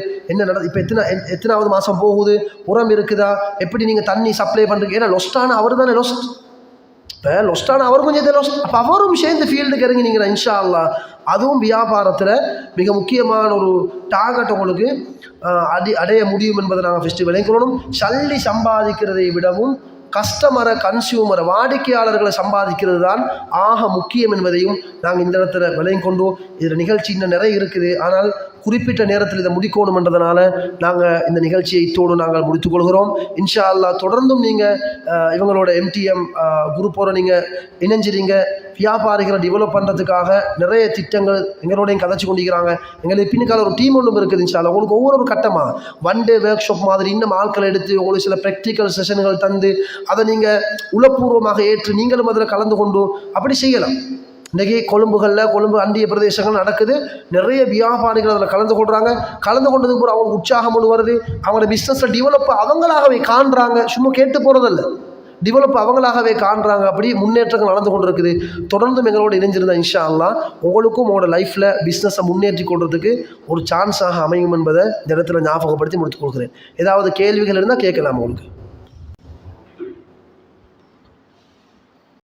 இப்போ எத்தனாவது மாதம் போகுது, உரம் இருக்குதா, எப்படி நீங்கள் தண்ணி சப்ளை பண்ணுறீங்க. ஏன்னா லொஸ்டான அவர் தானே லொஸ்ட், இப்போ லொஸ்டான அவர் கொஞ்சம் லொஸ்ட். அப்போ அவரும் சேர்ந்து ஃபீல்டுக்கு இறங்கினீங்கன்னா இன்ஷா அல்லாஹ் அதுவும் வியாபாரத்தில் மிக முக்கியமான ஒரு டார்கெட் உங்களுக்கு அடைய முடியும் என்பதை நாங்கள் ஃபஸ்ட்டு விளைக்கணும். சல்லி சம்பாதிக்கிறதை விடவும் கன்சியூமரை வாடிக்கையாளர்களை சம்பாதிக்கிறது தான் ஆக முக்கியம் என்பதையும் நாங்கள் இந்த இடத்துல விளையும் கொண்டோம். இதில் நிகழ்ச்சி இன்னும் நிறைய இருக்குது, ஆனால் குறிப்பிட்ட நேரத்தில் இதை முடிக்கணும் என்றதுனால நாங்கள் இந்த நிகழ்ச்சியை இத்தோடு நாங்கள் முடித்துக்கொள்கிறோம். இன்ஷா அல்லாஹ் தொடர்ந்தும் நீங்கள் இவங்களோட MTM குரூப்போடு நீங்கள் இணைஞ்சிறீங்க. வியாபாரிகளை டெவலப் பண்ணுறதுக்காக நிறைய திட்டங்கள் எங்களோடையும் கதைச்சி கொண்டிருக்கிறாங்க. எங்களுக்கு பின்னுக்கால ஒரு டீம் ஒன்றும் இருக்குது இன்ஷா அல்லாஹ். உங்களுக்கு ஒவ்வொரு கட்டமாக 1 டே ஒர்க் ஷாப் மாதிரி இன்னும் ஆட்களை எடுத்து உங்களுக்கு சில ப்ராக்டிக்கல் செஷன்கள் தந்து அதை நீங்கள் உளப்பூர்வமாக ஏற்று நீங்களும் அதில் கலந்து கொண்டு அப்படி செய்யலாம். இன்றைக்கி கொழும்பு அண்டிய பிரதேசங்கள் நடக்குது, நிறைய வியாபாரிகள் அதில் கலந்து கொண்டதுக்கு போகிற அவங்களுக்கு உற்சாகம் ஒன்று வருது. அவங்களோட பிஸ்னஸில் டெவலப் அவங்களாகவே காண்றாங்க, சும்மா கேட்டு போகிறதில்ல, டெவலப் அவங்களாகவே காண்றாங்க. அப்படி முன்னேற்றங்கள் நடந்து கொண்டு இருக்குது. தொடர்ந்தும் எங்களோட இணைஞ்சிருந்தா இன்ஷா அல்லாஹ் உங்களுக்கும் உங்களோட லைஃப்பில் பிஸ்னஸை முன்னேற்றி கொள்றதுக்கு ஒரு சான்ஸாக அமையும் என்பதை இந்த இடத்துல ஞாபகப்படுத்தி முடித்துக் கொள்கிறேன். ஏதாவது கேள்விகள் இருந்தால் கேட்கலாம் உங்களுக்கு.